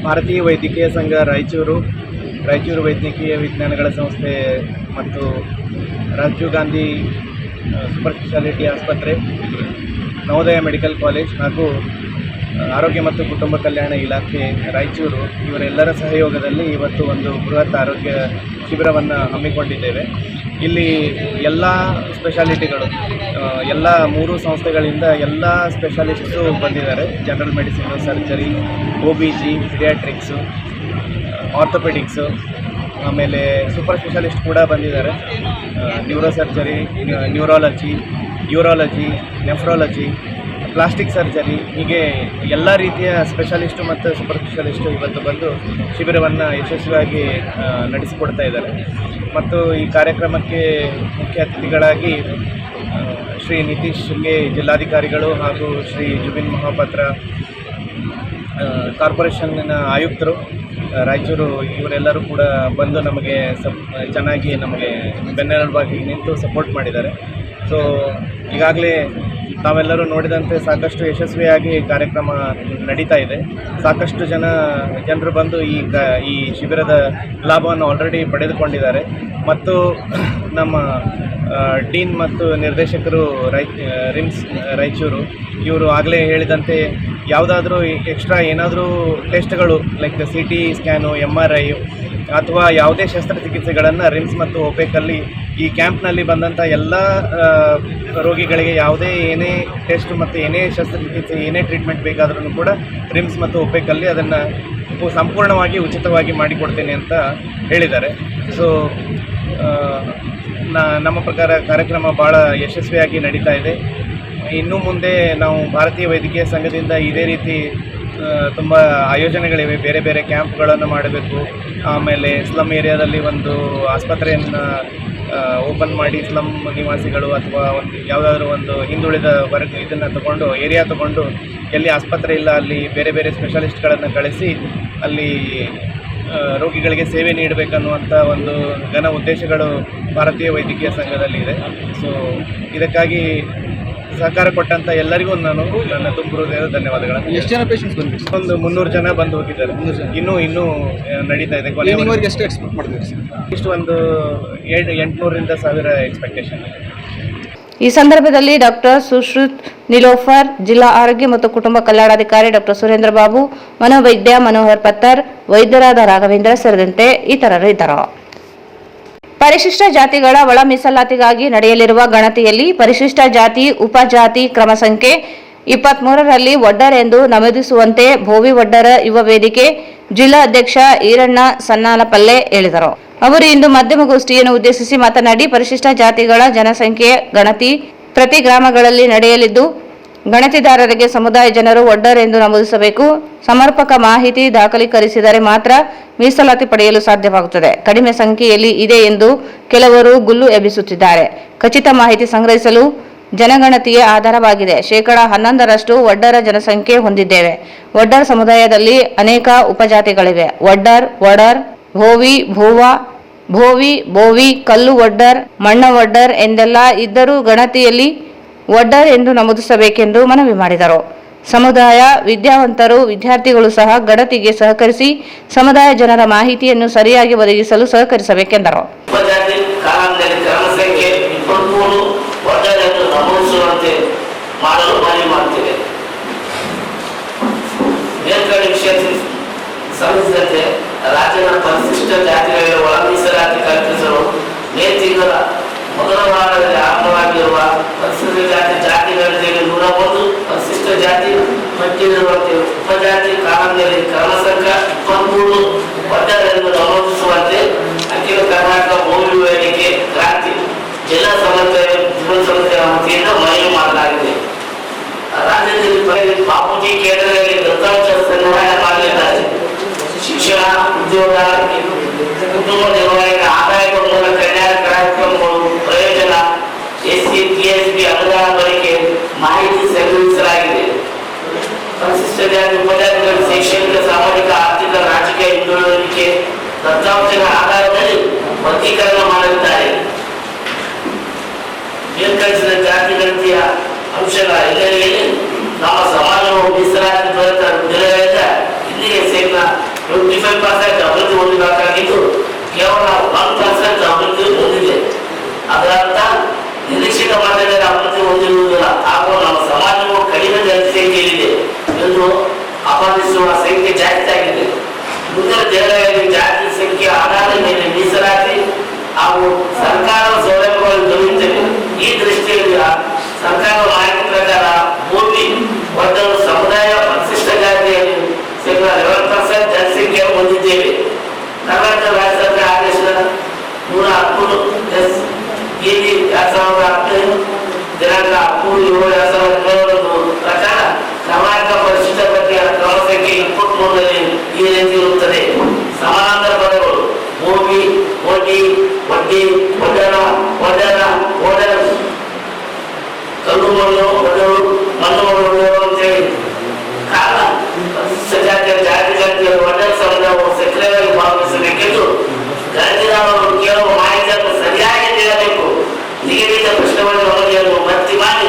S4: ಭಾರತೀಯ ವೈದ್ಯಕೀಯ ಸಂಘ ರಾಯಚೂರು, ರಾಯಚೂರು ವೈದ್ಯಕೀಯ ವಿಜ್ಞಾನಗಳ ಸಂಸ್ಥೆ ಮತ್ತು ರಾಜೀವ್ ಗಾಂಧಿ ಸೂಪರ್ ಸ್ಪೆಷಾಲಿಟಿ ಆಸ್ಪತ್ರೆ, ನವೋದಯ ಮೆಡಿಕಲ್ ಕಾಲೇಜ್ ಹಾಗೂ ಆರೋಗ್ಯ ಮತ್ತು ಕುಟುಂಬ ಕಲ್ಯಾಣ ಇಲಾಖೆ ರಾಯಚೂರು ಇವರೆಲ್ಲರ ಸಹಯೋಗದಲ್ಲಿ ಇವತ್ತು ಒಂದು ಬೃಹತ್ ಆರೋಗ್ಯ ಶಿಬಿರವನ್ನು ಹಮ್ಮಿಕೊಂಡಿದ್ದೇವೆ. ಇಲ್ಲಿ ಎಲ್ಲ ಸ್ಪೆಷಾಲಿಟಿಗಳು, ಎಲ್ಲ 3 ಸಂಸ್ಥೆಗಳಿಂದ ಎಲ್ಲ ಸ್ಪೆಷಾಲಿಸ್ಟ್ಸು ಬಂದಿದ್ದಾರೆ. General medicine, surgery, OBG, paediatrics, orthopaedics, ಆಮೇಲೆ ಸೂಪರ್ ಸ್ಪೆಷಾಲಿಸ್ಟ್ ಕೂಡ ಬಂದಿದ್ದಾರೆ. Neuro surgery, neurology, urology, nephrology, plastic surgery, ಹೀಗೆ ಎಲ್ಲ ರೀತಿಯ ಸ್ಪೆಷಲಿಸ್ಟು ಮತ್ತು ಸೂಪರ್ ಸ್ಪೆಷಲಿಸ್ಟು ಇವತ್ತು ಬಂದು ಶಿಬಿರವನ್ನು ಯಶಸ್ವಿಯಾಗಿ ನಡೆಸಿಕೊಡ್ತಾ ಇದ್ದಾರೆ. ಮತ್ತು ಈ ಕಾರ್ಯಕ್ರಮಕ್ಕೆ ಮುಖ್ಯ ಅತಿಥಿಗಳಾಗಿ ಶ್ರೀ ನಿತೀಶ್ ಕೆ ಜಿಲ್ಲಾಧಿಕಾರಿಗಳು ಹಾಗೂ ಶ್ರೀ ಜುಬಿನ್ ಮಹಾಪಾತ್ರ ಕಾರ್ಪೊರೇಷನ್ನಿನ ಆಯುಕ್ತರು ರಾಯಚೂರು ಇವರೆಲ್ಲರೂ ಕೂಡ ಬಂದು ನಮಗೆ ಚೆನ್ನಾಗಿ ನಮಗೆ ಬೆನ್ನೆಲುಬಾಗಿ ನಿಂತು ಸಪೋರ್ಟ್ ಮಾಡಿದ್ದಾರೆ. ಸೊ ಈಗಾಗಲೇ ತಾವೆಲ್ಲರೂ ನೋಡಿದಂತೆ ಸಾಕಷ್ಟು ಯಶಸ್ವಿಯಾಗಿ ಕಾರ್ಯಕ್ರಮ ನಡೀತಾ ಇದೆ. ಸಾಕಷ್ಟು ಜನರು ಬಂದು ಈ ಶಿಬಿರದ ಲಾಭವನ್ನು ಆಲ್ರೆಡಿ ಪಡೆದುಕೊಂಡಿದ್ದಾರೆ. ಮತ್ತು ನಮ್ಮ ಡೀನ್ ಮತ್ತು ನಿರ್ದೇಶಕರು ರಿಮ್ಸ್ ರಾಯಚೂರು ಇವರು ಆಗಲೇ ಹೇಳಿದಂತೆ ಯಾವುದಾದ್ರೂ ಎಕ್ಸ್ಟ್ರಾ ಏನಾದರೂ ಟೆಸ್ಟ್ಗಳು ಲೈಕ್ CT ಸ್ಕ್ಯಾನು, MRI ಅಥವಾ ಯಾವುದೇ ಶಸ್ತ್ರಚಿಕಿತ್ಸೆಗಳನ್ನು ರಿಮ್ಸ್ ಮತ್ತು ಒಪೆಕಲ್ಲಿ ಈ ಕ್ಯಾಂಪ್ನಲ್ಲಿ ಬಂದಂಥ ಎಲ್ಲ ರೋಗಿಗಳಿಗೆ ಏನೇ ಟೆಸ್ಟ್ ಮತ್ತು ಏನೇ ಶಸ್ತ್ರಚಿಕಿತ್ಸೆ, ಏನೇ ಟ್ರೀಟ್ಮೆಂಟ್ ಬೇಕಾದ್ರೂ ಕೂಡ ರಿಮ್ಸ್ ಮತ್ತು ಒಪೆಕಲ್ಲಿ ಅದನ್ನು ಸಂಪೂರ್ಣವಾಗಿ ಉಚಿತವಾಗಿ ಮಾಡಿಕೊಡ್ತೇನೆ ಅಂತ ಹೇಳಿದ್ದಾರೆ. ಸೊ ನಮ್ಮ ಪ್ರಕಾರ ಕಾರ್ಯಕ್ರಮ ಭಾಳ ಯಶಸ್ವಿಯಾಗಿ ನಡೀತಾ ಇದೆ. ಇನ್ನು ಮುಂದೆ ನಾವು ಭಾರತೀಯ ವೈದ್ಯಕೀಯ ಸಂಘದಿಂದ ಇದೇ ರೀತಿ ತುಂಬ ಆಯೋಜನೆಗಳಿವೆ. ಬೇರೆ ಬೇರೆ ಕ್ಯಾಂಪ್ಗಳನ್ನು ಮಾಡಬೇಕು. ಆಮೇಲೆ ಸ್ಲಮ್ ಏರಿಯಾದಲ್ಲಿ ಒಂದು ಆಸ್ಪತ್ರೆಯನ್ನು ಓಪನ್ ಮಾಡಿ ಸ್ಲಮ್ ನಿವಾಸಿಗಳು ಅಥವಾ ಒಂದು ಯಾವುದಾದ್ರೂ ಒಂದು ಹಿಂದುಳಿದ ವರ್ಗ ಇದನ್ನು ತಗೊಂಡು ಎಲ್ಲಿ ಆಸ್ಪತ್ರೆ ಇಲ್ಲ ಅಲ್ಲಿ ಬೇರೆ ಬೇರೆ ಸ್ಪೆಷಲಿಸ್ಟ್ಗಳನ್ನು ಕಳಿಸಿ ಅಲ್ಲಿ ರೋಗಿಗಳಿಗೆ ಸೇವೆ ನೀಡಬೇಕನ್ನುವಂಥ ಒಂದು ಘನ ಉದ್ದೇಶಗಳು ಭಾರತೀಯ ವೈದ್ಯಕೀಯ ಸಂಘದಲ್ಲಿ ಇದೆ. ಸೊ ಇದಕ್ಕಾಗಿ ಸಹಕಾರ ಕೊಟ್ಟಂಥ ಎಲ್ಲರಿಗೂ ನಾನು ನನ್ನ ತುಂಬ ಹೃದಯದ ಧನ್ಯವಾದಗಳನ್ನು.
S5: ಎಷ್ಟು ಜನ ಪೇಷಂಟ್ಸ್ ಬಂದಿರಿ?
S4: ಒಂದು 300 ಜನ ಬಂದು ಹೋಗಿದ್ದಾರೆ. ಇನ್ನೂ ನಡೀತಾ ಇದೆ.
S5: ಎಷ್ಟು ಎಕ್ಸ್ಪೆಕ್ಟ್ ಮಾಡಿದ್ರಿ ಸರ್?
S4: ಇಷ್ಟು ಒಂದು 800ರಿಂದ 1000 ಎಕ್ಸ್ಪೆಕ್ಟೇಷನ್.
S2: ಈ ಸಂದರ್ಭದಲ್ಲಿ ಡಾಕ್ಟರ್ ಸುಶ್ರುತ್ ನಿಲೋಫರ್, ಜಿಲ್ಲಾ ಆರೋಗ್ಯ ಮತ್ತು ಕುಟುಂಬ ಕಲ್ಯಾಣಾಧಿಕಾರಿ ಡಾಕ್ಟರ್ ಸುರೇಂದ್ರ ಬಾಬು, ಮನೋವೈದ್ಯ ಮನೋಹರ್ ಪತ್ತರ್, ವೈದ್ಯರಾದ ರಾಘವೇಂದ್ರ ಸೇರಿದಂತೆ ಇತರರು ಇದ್ದರು. ಪರಿಶಿಷ್ಟ ಜಾತಿಗಳ ಒಳ ಮೀಸಲಾತಿಗಾಗಿ ನಡೆಯಲಿರುವ ಗಣತಿಯಲ್ಲಿ ಪರಿಶಿಷ್ಟ ಜಾತಿ ಉಪಜಾತಿ ಕ್ರಮ ಸಂಖ್ಯೆ 23ರಲ್ಲಿ ಒಡ್ಡರ್ ಎಂದು ನಮೂದಿಸುವಂತೆ ಭೋವಿ ಒಡ್ಡರ ಯುವ ವೇದಿಕೆ ಜಿಲ್ಲಾ ಅಧ್ಯಕ್ಷ ಈರಣ್ಣ ಸನ್ನಾಲಪಲ್ಲೆ ಹೇಳಿದರು. ಅವರು ಇಂದು ಮಾಧ್ಯಮಗೋಷ್ಠಿಯನ್ನು ಉದ್ದೇಶಿಸಿ ಮಾತನಾಡಿ, ಪರಿಶಿಷ್ಟ ಜಾತಿಗಳ ಜನಸಂಖ್ಯೆ ಗಣತಿ ಪ್ರತಿ ಗ್ರಾಮಗಳಲ್ಲಿ ನಡೆಯಲಿದ್ದು, ಗಣತಿದಾರರಿಗೆ ಸಮುದಾಯ ಜನರು ಒಡ್ಡರ್ ಎಂದು ನಮೂದಿಸಬೇಕು. ಸಮರ್ಪಕ ಮಾಹಿತಿ ದಾಖಲೀಕರಿಸಿದರೆ ಮಾತ್ರ ಮೀಸಲಾತಿ ಪಡೆಯಲು ಸಾಧ್ಯವಾಗುತ್ತದೆ. ಕಡಿಮೆ ಸಂಖ್ಯೆಯಲ್ಲಿ ಇದೆ ಎಂದು ಕೆಲವರು ಗುಲ್ಲು ಎಬ್ಬಿಸುತ್ತಿದ್ದಾರೆ. ಖಚಿತ ಮಾಹಿತಿ ಸಂಗ್ರಹಿಸಲು ಜನಗಣತಿಯೇ ಆಧಾರವಾಗಿದೆ. 11% ಒಡ್ಡರ ಜನಸಂಖ್ಯೆ ಹೊಂದಿದ್ದೇವೆ. ಒಡ್ಡರ್ ಸಮುದಾಯದಲ್ಲಿ ಅನೇಕ ಉಪಜಾತಿಗಳಿವೆ. ಒಡ್ಡರ್, ಒಡರ್, ಭೋವಿ, ಭೂವ, ಭೋವಿ, ಬೋವಿ, ಕಲ್ಲು ಒಡ್ಡರ್, ಮಣ್ಣ ಒಡ್ಡರ್ ಎಂದೆಲ್ಲ ಇದ್ದರೂ ಗಣತಿಯಲ್ಲಿ ಒಡ್ಡರ್ ಎಂದು ನಮೂದಿಸಬೇಕೆಂದು ಮನವಿ ಮಾಡಿದರು. ಸಮುದಾಯ ವಿದ್ಯಾವಂತರು ವಿದ್ಯಾರ್ಥಿಗಳು ಸಹ ಗಣತಿಗೆ ಸಹಕರಿಸಿ ಸಮುದಾಯ ಜನರ ಮಾಹಿತಿಯನ್ನು ಸರಿಯಾಗಿ ಒದಗಿಸಲು ಸಹಕರಿಸಬೇಕೆಂದರು.
S6: ರಾಜ್ಯದ ಪರಿಶಿಷ್ಟ ಜಾತಿಗಳಿಗೆ ಒಳ ಮೀಸಲಾತಿ ಕಲ್ಪಿಸಲು ಮೇ ತಿಂಗಳ ಮೊದಲ ವಾರದಲ್ಲಿ ಆರಂಭವಾಗಿರುವ ಪರಿಶಿಷ್ಟ ಜಾತಿಗಳಿಗೆ 101 ಪರಿಶಿಷ್ಟ ಜಾತಿ ಪಟ್ಟಿಯಲ್ಲಿರುವಂತೆ ಉಪಜಾತಿ ಕಾಲಂನಲ್ಲಿ ಕ್ರಮ ಸಂಖ್ಯೆ 23 ಒಡ್ಡರೆಂದು ನಮೂದಿಸುವಂತೆ ಅಖಿಲ ಕರ್ನಾಟಕ ಭೂಮಿ ವೇದಿಕೆ ಕ್ರಾಂತಿ ಜಿಲ್ಲಾ ಸಮುದಾಯ ವತಿಯಿಂದ ಮನವಿ ಮಾಡಲಾಗಿದೆ. ರಾಜ್ಯದಲ್ಲಿ ಬಾಪೂಜಿ ಕೇಂದ್ರದಲ್ಲಿ ದತ್ತಾಂಶ ಸಂಗ್ರಹಣೆ ಮಾಡಲಿದ್ದಾರೆ. ಶಿಕ್ಷಣ, ಉದ್ಯೋಗ, ಕುಟುಂಬ ನಿರ್ವಹಣೆ, ಆದಾಯದ ಮೂಲ ಕಲ್ಯಾಣ ಕಾರ್ಯಕ್ರಮಗಳು, ಪ್ರಯೋಜನ, ಎಸ್ಸಿ, ಪಿಎಸ್ಪಿ ಅನುದಾನ ಬಳಕೆ ಮಾಹಿತಿ ಸಂಗ್ರಹಿಸಲಾಗಿದೆ. ಪರಿಶಿಷ್ಟ ಜಾತಿ ಉಪಜಾತಿಗಳ ಶೈಕ್ಷಣಿಕ, ಸಾಮಾಜಿಕ, ಆರ್ಥಿಕ, ರಾಜಕೀಯ ಹಿಂದುಳಿಕೆ ದತ್ತಾಂಶಗಳ ಆಧಾರದಲ್ಲಿ ವರ್ಗೀಕರಣ ಮಾಡಲಿದ್ದಾರೆ. ಮೇಲ್ಕಳಿಸಿದ ಜಾತಿ ಗಣತಿಯ ಅಂಶಗಳ ಹಿನ್ನೆಲೆಯಲ್ಲಿ ನಮ್ಮ ಸಮಾಜವು ಮೀಸಲಾತಿ ದೊರೆತ ದಿನಗಳಿಂದ ಇಲ್ಲಿಗೆ 25% ಅಭಿವೃದ್ಧಿ ಹೊಂದಬೇಕಾಗಿದ್ದು ಕೇವಲ 1% ಅಭಿವೃದ್ಧಿ ಹೊಂದಿದೆ. ಅದರರ್ಥ ನಿರೀಕ್ಷಿತ ಮಟ್ಟದಲ್ಲಿ ಅಭಿವೃದ್ಧಿ ಹೊಂದಿರುವುದಿಲ್ಲ ಹಾಗೂ ನಮ್ಮ ಸಮಾಜವು ಕಡಿಮೆ ಜನಸಂಖ್ಯೆಯಲ್ಲಿದೆ ಎಂದು ಅಪಹರಿಸುವ ಸಂಖ್ಯೆ ಜಾಸ್ತಿ ಆಗಿದೆ. ಮುಂದಿನ ದಿನಗಳಲ್ಲಿ ಜಾತಿ ಸಂಖ್ಯೆ ಆಧಾರದ ಮೇಲೆ ಮೀಸಲಾತಿ ಹಾಗೂ ಸರ್ಕಾರದ ಸೌಲಭ್ಯಗಳು ದೊರೆಯುತ್ತವೆ. ಈ ದೃಷ್ಟಿಯಲ್ಲಿ ಸರ್ಕಾರದ ಮಾಹಿತಿ ಪ್ರಕಾರ ಭೂಮಿ ಒಡ್ಡರು ಸಮುದಾಯ ಪರಿಶಿಷ್ಟ ಜಾತಿಯಲ್ಲಿ 11% ಜನಸಂಖ್ಯೆ ಹೊಂದಿದ್ದೇವೆ. ಕರ್ನಾಟಕ ರಾಜ್ಯ ಸರ್ಕಾರ ಆದೇಶದ 113/2015 ದಿನಾಂಕ 13/7/2017 ಪ್ರಕಾರ ಕರ್ನಾಟಕ ಪರಿಶಿಷ್ಟ ಪಟ್ಟಿಯ ಕ್ರಮ ಸಂಖ್ಯೆ 23ರಲ್ಲಿ ಈ ರೀತಿ ಇರುತ್ತದೆ. ಸಮಾನಾಂತರ ಪದಗಳು ಭೂಮಿ, ಒಡ್ಡಿ, ಒಡ್ಡಿ, ಒಡ್ಡರ, ಒಡ್ಡರ, ಒಡರ, ಕಲ್ಲು ಮಣ್ಣು, ಒಡರು, ಮಣ್ಣು ಒಡರು ಅಂತೇಳಿ ಕಾರಣ ಜಾತಿಗಳ ಒಡ್ಡರ ಸಮುದಾಯವು ಸಕ್ರಿಯವಾಗಿ ಭಾಗವಹಿಸಬೇಕೆಂದು ಗಣತಿದಾರರು ಕೇಳುವ ಮಾಹಿತಿಯನ್ನು ಸರಿಯಾಗಿ ನೀಡಬೇಕು. ನಿಗದಿತ ಪ್ರಶ್ನೆಗಳನ್ನು ವರದಿಯನ್ನು ಭರ್ತಿ ಮಾಡಿ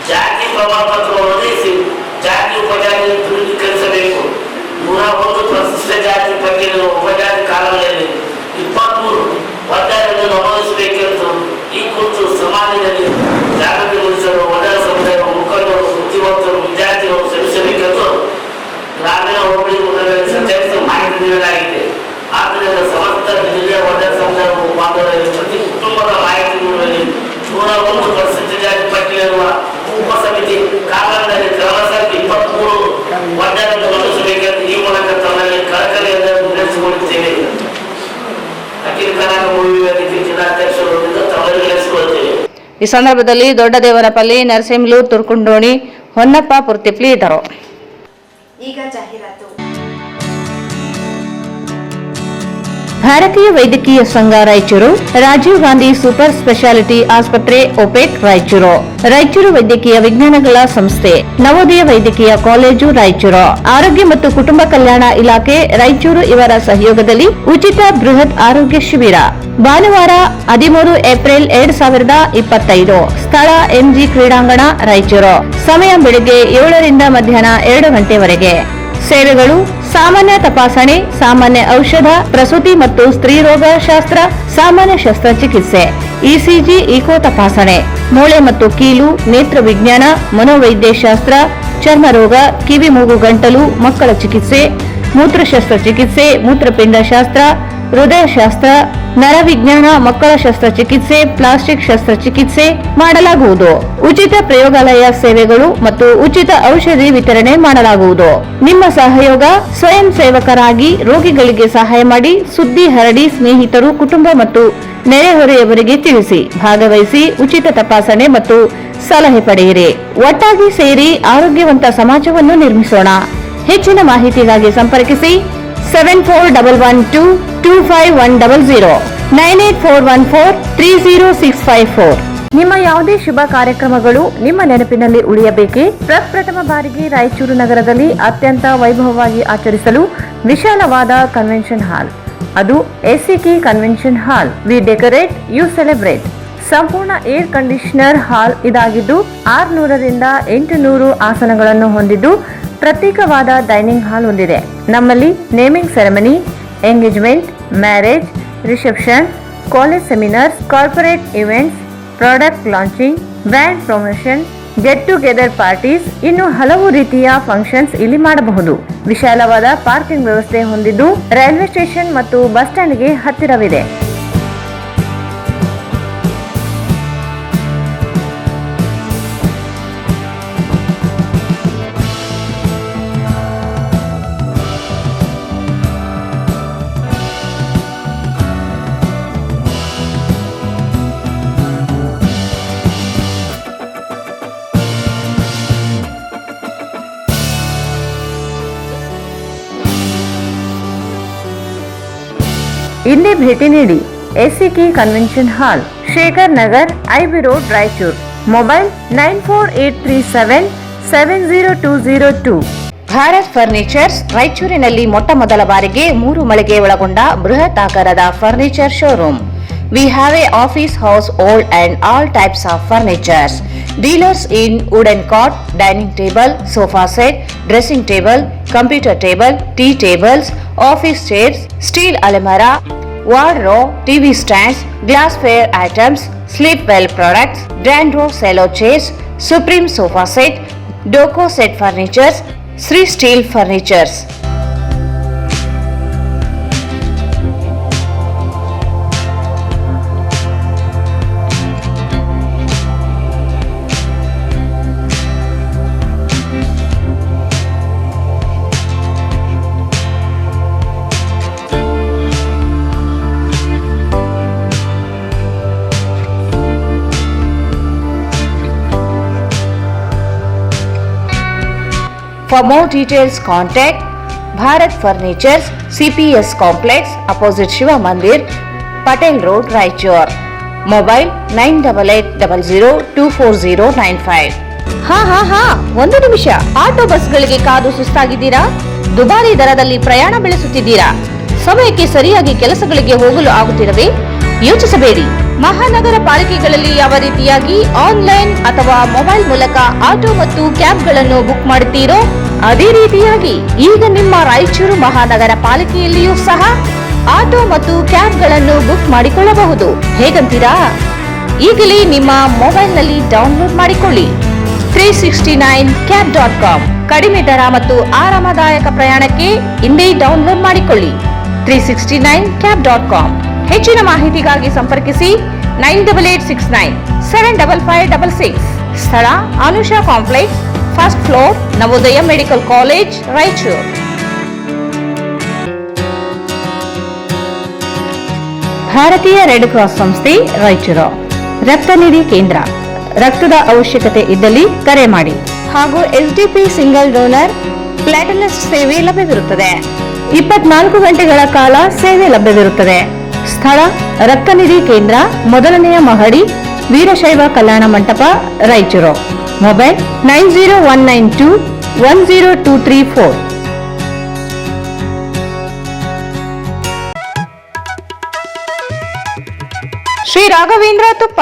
S6: ಜಾತಿ ಪ್ರಮಾಣ ಪತ್ರವನ್ನು ಒದಗಿಸಿ ಜಾತಿ ಉಪಜಾತಿ ದೃಢೀಕರಿಸಬೇಕು. 101 ಪರಿಶಿಷ್ಟ ಜಾತಿ ಪಟ್ಟಿಯಲ್ಲಿರುವ ಉಪಜಾತಿ ಕಾಲದಲ್ಲಿ 23 ಒಡ್ಡರೆಂದು ನಮೂದಿಸಬೇಕೆಂದು ಈ ಕುರಿತು ಸಮಾಜದಲ್ಲಿ ಜಾಗೃತಿ ಮೂಡಿಸಲು ಒಡ್ಡರ ಸಮುದಾಯದ ಮುಖಂಡರು, ಬುದ್ಧಿವಂತರು, ವಿದ್ಯಾರ್ಥಿಗಳು ಶ್ರಮಿಸಬೇಕೆಂದು ಗ್ರಾಮೀಣ ಹೋಬಳಿ ಮೂಲಗಳಲ್ಲಿ ಸಂಚರಿಸಿ ಮಾಹಿತಿ ನೀಡಲಾಗಿದೆ. ಆದ್ದರಿಂದ ಸಮಸ್ತ ಜಿಲ್ಲೆಯ ಒಡ್ಡರ ಸಮುದಾಯ ಬಾಂಧವರಲ್ಲಿ ಪ್ರತಿ ಕುಟುಂಬದ ಮಾಹಿತಿ ನೀಡುವಲ್ಲಿ 101 ಪರಿಶಿಷ್ಟ ಜಾತಿ ಪಟ್ಟಿಯಲ್ಲಿರುವ ಉಪಸಮಿತಿ ಕಾಲದಲ್ಲಿ ಕ್ರಮ ಸಂಖ್ಯೆ 23 ಒಡ್ಡರೆಂದು ನಮೂದಿಸಬೇಕೆಂದು ಈ ಮೂಲಕ ತಮ್ಮಲ್ಲಿ ಕಳಕಳಿಯಿಂದ ವಿನಂತಿಸಿಕೊಳ್ಳುತ್ತೇವೆ. ಅಖಿಲ ಕರ್ನಾಟಕ ಭೂಮಿ ವೇದಿಕೆ ಜಿಲ್ಲಾಧ್ಯಕ್ಷರಿಂದ ತಮ್ಮಲ್ಲಿ ನಡೆಸಿಕೊಳ್ಳುತ್ತೇವೆ.
S2: ಈ ಸಂದರ್ಭದಲ್ಲಿ ದೊಡ್ಡದೇವನಪಲ್ಲಿ, ನರಸಿಂಹಲೂರು, ತುರ್ಕುಂಡೋಣಿ, ಹೊನ್ನಪ್ಪ ಪುರ್ತಿಪ್ಲಿ ಇದ್ದರು.
S1: ಈಗ ಜಾಹೀರಾತು.
S2: ಭಾರತೀಯ ವೈದ್ಯಕೀಯ ಸಂಘ ರಾಯಚೂರು, ರಾಜೀವ್ ಗಾಂಧಿ ಸೂಪರ್ ಸ್ಪೆಷಾಲಿಟಿ ಆಸ್ಪತ್ರೆ ಒಪೆಕ್ ರಾಯಚೂರು, ರಾಯಚೂರು ವೈದ್ಯಕೀಯ ವಿಜ್ಞಾನಗಳ ಸಂಸ್ಥೆ, ನವೋದಯ ವೈದ್ಯಕೀಯ ಕಾಲೇಜು ರಾಯಚೂರು, ಆರೋಗ್ಯ ಮತ್ತು ಕುಟುಂಬ ಕಲ್ಯಾಣ ಇಲಾಖೆ ರಾಯಚೂರು ಇವರ ಸಹಯೋಗದಲ್ಲಿ ಉಚಿತ ಬೃಹತ್ ಆರೋಗ್ಯ ಶಿಬಿರ ಭಾನುವಾರ 13 ಏಪ್ರಿಲ್ 2025. ಸ್ಥಳ ಎಂಜಿ ಕ್ರೀಡಾಂಗಣ ರಾಯಚೂರು. ಸಮಯ ಬೆಳಿಗ್ಗೆ 7 ರಿಂದ ಮಧ್ಯಾಹ್ನ 2 ಗಂಟೆವರೆಗೆ. ಸೇವೆಗಳು: ಸಾಮಾನ್ಯ ತಪಾಸಣೆ, ಸಾಮಾನ್ಯ ಔಷಧ, ಪ್ರಸೂತಿ ಮತ್ತು ಸ್ತ್ರೀ ರೋಗ ಶಾಸ್ತ್ರ, ಸಾಮಾನ್ಯ ಶಸ್ತ್ರಚಿಕಿತ್ಸೆ, ಇಸಿಜಿ, ಇಕೋ ತಪಾಸಣೆ, ಮೂಳೆ ಮತ್ತು ಕೀಲು, ನೇತ್ರ ವಿಜ್ಞಾನ, ಮನೋವೈದ್ಯಶಾಸ್ತ್ರ, ಚರ್ಮ ರೋಗ, ಕಿವಿ ಮೂಗು ಗಂಟಲು, ಮಕ್ಕಳ ಚಿಕಿತ್ಸೆ, ಮೂತ್ರ ಶಸ್ತ್ರಚಿಕಿತ್ಸೆ, ಮೂತ್ರಪಿಂಡ ಶಾಸ್ತ್ರ, ಹೃದಯ ಶಾಸ್ತ್ರ, ನರವಿಜ್ಞಾನ, ಮಕ್ಕಳ ಶಸ್ತ್ರಚಿಕಿತ್ಸೆ, ಪ್ಲಾಸ್ಟಿಕ್ ಶಸ್ತ್ರಚಿಕಿತ್ಸೆ ಮಾಡಲಾಗುವುದು. ಉಚಿತ ಪ್ರಯೋಗಾಲಯ ಸೇವೆಗಳು ಮತ್ತು ಉಚಿತ ಔಷಧಿ ವಿತರಣೆ ಮಾಡಲಾಗುವುದು. ನಿಮ್ಮ ಸಹಯೋಗ: ಸ್ವಯಂ ಸೇವಕರಾಗಿ ರೋಗಿಗಳಿಗೆ ಸಹಾಯ ಮಾಡಿ, ಸುದ್ದಿ ಹರಡಿ, ಸ್ನೇಹಿತರು, ಕುಟುಂಬ ಮತ್ತು ನೆರೆಹೊರೆಯವರಿಗೆ ತಿಳಿಸಿ, ಭಾಗವಹಿಸಿ, ಉಚಿತ ತಪಾಸಣೆ ಮತ್ತು ಸಲಹೆ ಪಡೆಯಿರಿ. ಒಟ್ಟಾಗಿ ಸೇರಿ ಆರೋಗ್ಯವಂತ ಸಮಾಜವನ್ನು ನಿರ್ಮಿಸೋಣ. ಹೆಚ್ಚಿನ ಮಾಹಿತಿಗಾಗಿ ಸಂಪರ್ಕಿಸಿ 7411225100 9841430654. ನಿಮ್ಮ ಯಾವುದೇ ಶುಭ ಕಾರ್ಯಕ್ರಮಗಳು ನಿಮ್ಮ ನೆನಪಿನಲ್ಲಿ ಉಳಿಯಬೇಕೇ? ಪ್ರಪ್ರಥಮ ಬಾರಿಗೆ ರಾಯಚೂರು ನಗರದಲ್ಲಿ ಅತ್ಯಂತ ವೈಭವವಾಗಿ ಆಚರಿಸಲು ವಿಶಾಲವಾದ ಕನ್ವೆನ್ಷನ್ ಹಾಲ್, ಅದು ACK convention hall. We decorate, you celebrate. ಸಂಪೂರ್ಣ ಏರ್ ಕಂಡೀಷನರ್ ಹಾಲ್ ಇದಾಗಿದ್ದು 600 ರಿಂದ 800 ಆಸನಗಳನ್ನು ಹೊಂದಿದ್ದು ಪ್ರತ್ಯೇಕವಾದ ಡೈನಿಂಗ್ ಹಾಲ್ ಹೊಂದಿದೆ. ನಮ್ಮಲ್ಲಿ naming ceremony, engagement, marriage, reception, college seminars, corporate events, product launching, brand promotion, get together parties, ಇನ್ನು ಹಲವು ರೀತಿಯ ಫಂಕ್ಷನ್ಸ್ ಇಲ್ಲಿ ಮಾಡಬಹುದು. ವಿಶಾಲವಾದ ಪಾರ್ಕಿಂಗ್ ವ್ಯವಸ್ಥೆ ಹೊಂದಿದ್ದು ರೈಲ್ವೆ ಸ್ಟೇಷನ್ ಮತ್ತು ಬಸ್ ಸ್ಟ್ಯಾಂಡ್ಗೆ ಹತ್ತಿರವಿದೆ. ಇಲ್ಲಿ ಭೇಟಿ ನೀಡಿ. ಎಸಿಕೆ ಕನ್ವೆನ್ಷನ್ ಹಾಲ್, Shekhar Nagar, IB road, Raichur. Mobile 9483770202. Bharat furnitures ರಾಯಚೂರಿನಲ್ಲಿ ಮೊಟ್ಟ ಮೊದಲ ಬಾರಿಗೆ 3 ಮಳಿಗೆ ಒಳಗೊಂಡ ಬೃಹತ್ ಆಕಾರದ furniture showroom. We have a office house, old and all types of furnitures. Dealers in wooden cot, dining table, sofa set, dressing table, computer table, tea tables, office chairs, steel almirah, wardrobe, TV stands, glassware items, sleepwell products, dandruff cello chairs, Supreme sofa set, Doco set furnitures, Sri Steel furnitures. For more details, contact Bharat Furnitures, CPS Complex, opposite Shiva Mandir, Patel Road, Raichur. Mobile 9880024095. ಹಾ, ಒಂದು ನಿಮಿಷ. Auto ಬಸ್ಗಳಿಗೆ ಕಾದು ಸುಸ್ತಾಗಿದ್ದೀರಾ? ದುಬಾರಿ ದರದಲ್ಲಿ ಪ್ರಯಾಣ ಬೆಳೆಸುತ್ತಿದ್ದೀರಾ? ಸಮಯಕ್ಕೆ ಸರಿಯಾಗಿ ಕೆಲಸಗಳಿಗೆ ಹೋಗಲು ಆಗುತ್ತಿರವೇ? ಯೋಚಿಸಬೇಡಿ. ಮಹಾನಗರ ಪಾಲಿಕೆಗಳಲ್ಲಿ ಯಾವ ರೀತಿಯಾಗಿ ಆನ್ಲೈನ್ ಅಥವಾ ಮೊಬೈಲ್ ಮೂಲಕ ಆಟೋ ಮತ್ತು ಕ್ಯಾಬ್ಗಳನ್ನು ಬುಕ್ ಮಾಡುತ್ತೀರೋ ಅದೇ ರೀತಿಯಾಗಿ ಈಗ ನಿಮ್ಮ ರಾಯಚೂರು ಮಹಾನಗರ ಪಾಲಿಕೆಯಲ್ಲಿಯೂ ಸಹ ಆಟೋ ಮತ್ತು ಕ್ಯಾಬ್ಗಳನ್ನು ಬುಕ್ ಮಾಡಿಕೊಳ್ಳಬಹುದು. ಹೇಗಂತೀರಾ? ಈಗಲೇ ನಿಮ್ಮ ಮೊಬೈಲ್ನಲ್ಲಿ ಡೌನ್ಲೋಡ್ ಮಾಡಿಕೊಳ್ಳಿ 369cab.com. ಕಡಿಮೆ ದರ ಮತ್ತು ಆರಾಮದಾಯಕ ಪ್ರಯಾಣಕ್ಕೆ ಇಂದೇ ಡೌನ್ಲೋಡ್ ಮಾಡಿಕೊಳ್ಳಿ 369cab.com. ಹೆಚ್ಚಿನ ಮಾಹಿತಿಗಾಗಿ ಸಂಪರ್ಕಿಸಿ 9886975566. ಸ್ಥಳ Anusha complex, first floor, Navodaya medical college, Raichur. ಭಾರತೀಯ ರೆಡ್ ಕ್ರಾಸ್ ಸಂಸ್ಥೆ, ರಾಯಚೂರು. ರಕ್ತ ನಿಧಿ ಕೇಂದ್ರ. ರಕ್ತದ ಅವಶ್ಯಕತೆ ಇದ್ದಲ್ಲಿ ಕರೆ ಮಾಡಿ. ಹಾಗೂ ಎಸ್ಡಿಪಿ ಸಿಂಗಲ್ ಡೋನರ್ ಪ್ಲಾಟಿನಸ್ ಸೇವೆ ಲಭ್ಯವಿರುತ್ತದೆ. 24 ಗಂಟೆಗಳ ಕಾಲ ಸೇವೆ ಲಭ್ಯವಿರುತ್ತದೆ. ಸ್ಥಳ ರಕ್ತನಿಧಿ ಕೇಂದ್ರ, ಮೊದಲನೆಯ ಮಹಡಿ, ವೀರಶೈವ ಕಲ್ಯಾಣ ಮಂಟಪ, ರಾಯಚೂರು. ಮೊಬೈಲ್ 9019210234. ಶ್ರೀ ರಾಘವೇಂದ್ರ ತುಪ್ಪ,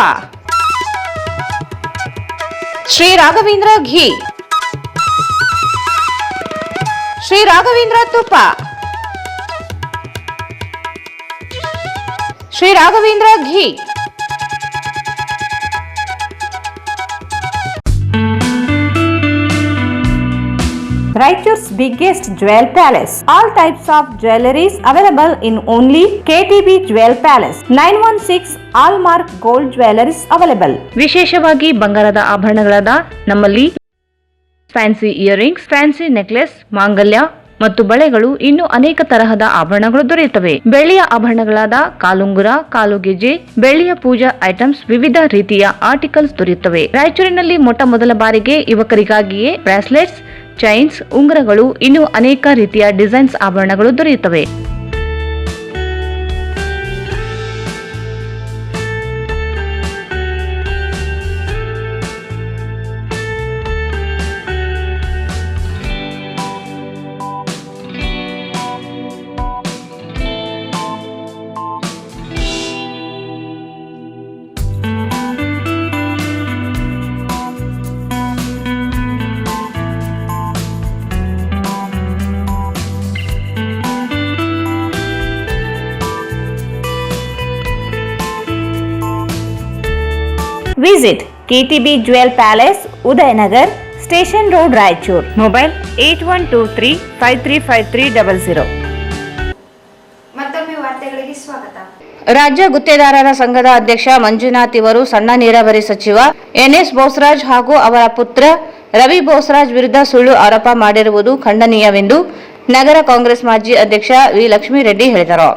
S2: ಶ್ರೀ ರಾಘವೇಂದ್ರ ಘೀ, ಶ್ರೀ ರಾಘವೇಂದ್ರ ತುಪ್ಪ, ಶ್ರೀ ರಾಘವೇಂದ್ರ ಘೀ. Raichur's biggest jewel palace. All types of jewelries available in only KTB Jewel Palace. 916 Allmark Gold Jewelries available. ವಿಶೇಷವಾಗಿ ಬಂಗಾರದ ಆಭರಣಗಳಾದ ನಮ್ಮಲ್ಲಿ ಫ್ಯಾನ್ಸಿ ಇಯರಿಂಗ್ಸ್, ಫ್ಯಾನ್ಸಿ ನೆಕ್ಲೆಸ್, ಮಾಂಗಲ್ಯ ಮತ್ತು ಬಳೆಗಳು, ಇನ್ನು ಅನೇಕ ತರಹದ ಆಭರಣಗಳು ದೊರೆಯುತ್ತವೆ. ಬೆಳ್ಳಿಯ ಆಭರಣಗಳಾದ ಕಾಲುಂಗುರ, ಕಾಲುಗೆಜೆ, ಬೆಳ್ಳಿಯ ಪೂಜಾ ಐಟಮ್ಸ್, ವಿವಿಧ ರೀತಿಯ ಆರ್ಟಿಕಲ್ಸ್ ದೊರೆಯುತ್ತವೆ. ರಾಯಚೂರಿನಲ್ಲಿ ಮೊಟ್ಟ ಮೊದಲ ಬಾರಿಗೆ ಯುವಕರಿಗಾಗಿಯೇ ಬ್ರಾಸ್ಲೆಟ್ಸ್, ಚೈನ್ಸ್, ಉಂಗುರಗಳು, ಇನ್ನು ಅನೇಕ ರೀತಿಯ ಡಿಸೈನ್ಸ್ ಆಭರಣಗಳು ದೊರೆಯುತ್ತವೆ. Visit KTB Jewel Palace, Udayanagar, Station Road, Raichur. Mobile 8123535300.
S1: ಮತ್ತೊಮ್ಮೆ ವಾರ್ತೆಗಳಿಗೆ ಸ್ವಾಗತ.
S2: ರಾಜ್ಯ ಗುತ್ತೇದಾರರ ಸಂಘದ ಅಧ್ಯಕ್ಷ ಮಂಜುನಾಥ್ ಇವರು ಸಣ್ಣ ನೀರಾವರಿ ಸಚಿವ ಎನ್ಎಸ್ ಬೋಸರಾಜ್ ಹಾಗೂ ಅವರ ಪುತ್ರ ರವಿ ಬೋಸರಾಜ್ ವಿರುದ್ಧ ಸುಳ್ಳು ಆರೋಪ ಮಾಡಿರುವುದು ಖಂಡನೀಯವೆಂದು ನಗರ ಕಾಂಗ್ರೆಸ್ ಮಾಜಿ ಅಧ್ಯಕ್ಷ ವಿ ಲಕ್ಷ್ಮೀರೆಡ್ಡಿ ಹೇಳಿದರು.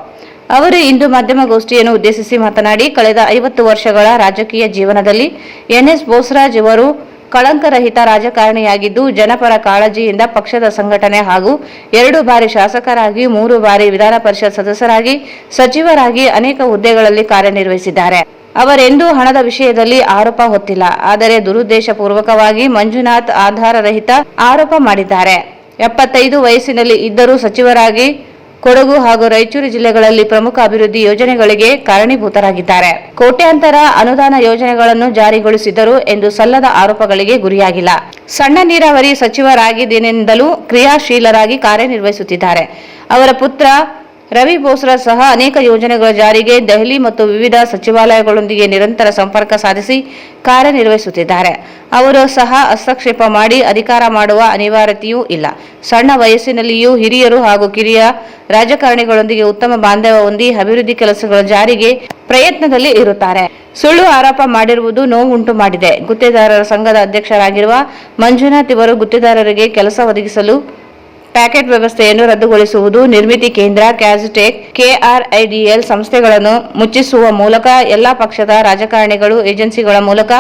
S2: ಅವರು ಇಂದು ಮಾಧ್ಯಮಗೋಷ್ಠಿಯನ್ನು ಉದ್ದೇಶಿಸಿ ಮಾತನಾಡಿ, ಕಳೆದ 50 ವರ್ಷಗಳ ರಾಜಕೀಯ ಜೀವನದಲ್ಲಿ ಎನ್ಎಸ್ ಬೋಸರಾಜ್ ಇವರು ಕಳಂಕರಹಿತ ರಾಜಕಾರಣಿಯಾಗಿದ್ದು, ಜನಪರ ಕಾಳಜಿಯಿಂದ ಪಕ್ಷದ ಸಂಘಟನೆ ಹಾಗೂ 2 ಬಾರಿ ಶಾಸಕರಾಗಿ, 3 ಬಾರಿ ವಿಧಾನ ಪರಿಷತ್ ಸದಸ್ಯರಾಗಿ, ಸಚಿವರಾಗಿ ಅನೇಕ ಹುದ್ದೆಗಳಲ್ಲಿ ಕಾರ್ಯನಿರ್ವಹಿಸಿದ್ದಾರೆ. ಅವರೆಂದೂ ಹಣದ ವಿಷಯದಲ್ಲಿ ಆರೋಪ ಹೊತ್ತಿಲ್ಲ. ಆದರೆ ದುರುದ್ದೇಶಪೂರ್ವಕವಾಗಿ ಮಂಜುನಾಥ್ ಆಧಾರರಹಿತ ಆರೋಪ ಮಾಡಿದ್ದಾರೆ. 75 ವಯಸ್ಸಿನಲ್ಲಿ ಇದ್ದರೂ ಸಚಿವರಾಗಿ ಕೊಡಗು ಹಾಗೂ ರಾಯಚೂರು ಜಿಲ್ಲೆಗಳಲ್ಲಿ ಪ್ರಮುಖ ಅಭಿವೃದ್ಧಿ ಯೋಜನೆಗಳಿಗೆ ಕಾರಣೀಭೂತರಾಗಿದ್ದಾರೆ. ಕೋಟ್ಯಾಂತರ ಅನುದಾನ ಯೋಜನೆಗಳನ್ನು ಜಾರಿಗೊಳಿಸಿದರು ಎಂದು ಸಲ್ಲದ ಆರೋಪಗಳಿಗೆ ಗುರಿಯಾಗಿಲ್ಲ. ಸಣ್ಣ ನೀರಾವರಿ ಸಚಿವರಾಗಿದ್ದೆನೆಂದಲೂ ಕ್ರಿಯಾಶೀಲರಾಗಿ ಕಾರ್ಯನಿರ್ವಹಿಸುತ್ತಿದ್ದಾರೆ. ಅವರ ಪುತ್ರ ರವಿ ಬೋಸರಾಜ್ ಸಹ ಅನೇಕ ಯೋಜನೆಗಳ ಜಾರಿಗೆ ದೆಹಲಿ ಮತ್ತು ವಿವಿಧ ಸಚಿವಾಲಯಗಳೊಂದಿಗೆ ನಿರಂತರ ಸಂಪರ್ಕ ಸಾಧಿಸಿ ಕಾರ್ಯನಿರ್ವಹಿಸುತ್ತಿದ್ದಾರೆ. ಅವರು ಸಹ ಹಸ್ತಕ್ಷೇಪ ಮಾಡಿ ಅಧಿಕಾರ ಮಾಡುವ ಅನಿವಾರ್ಯತೆಯೂ ಇಲ್ಲ. ಸಣ್ಣ ವಯಸ್ಸಿನಲ್ಲಿಯೂ ಹಿರಿಯರು ಹಾಗೂ ಕಿರಿಯ ರಾಜಕಾರಣಿಗಳೊಂದಿಗೆ ಉತ್ತಮ ಬಾಂಧವ್ಯ ಹೊಂದಿ ಅಭಿವೃದ್ಧಿ ಕೆಲಸಗಳ ಜಾರಿಗೆ ಪ್ರಯತ್ನದಲ್ಲಿ ಇರುತ್ತಾರೆ. ಸುಳ್ಳು ಆರೋಪ ಮಾಡಿರುವುದು ನೋವುಂಟು ಮಾಡಿದೆ. ಗುತ್ತೇದಾರರ ಸಂಘದ ಅಧ್ಯಕ್ಷರಾಗಿರುವ ಮಂಜುನಾಥ್ ಇವರು ಗುತ್ತೇದಾರರಿಗೆ ಕೆಲಸ ಒದಗಿಸಲು ಪ್ಯಾಕೆಟ್ ವ್ಯವಸ್ಥೆಯನ್ನು ರದ್ದುಗೊಳಿಸುವುದು, ನಿರ್ಮಿತಿ ಕೇಂದ್ರ, ಕ್ಯಾಸ್ಟೆಕ್, ಕೆಆರ್ಐಡಿಎಲ್ ಸಂಸ್ಥೆಗಳನ್ನು ಮುಚ್ಚಿಸುವ ಮೂಲಕ ಎಲ್ಲ ಪಕ್ಷದ ರಾಜಕಾರಣಿಗಳು ಏಜೆನ್ಸಿಗಳ ಮೂಲಕ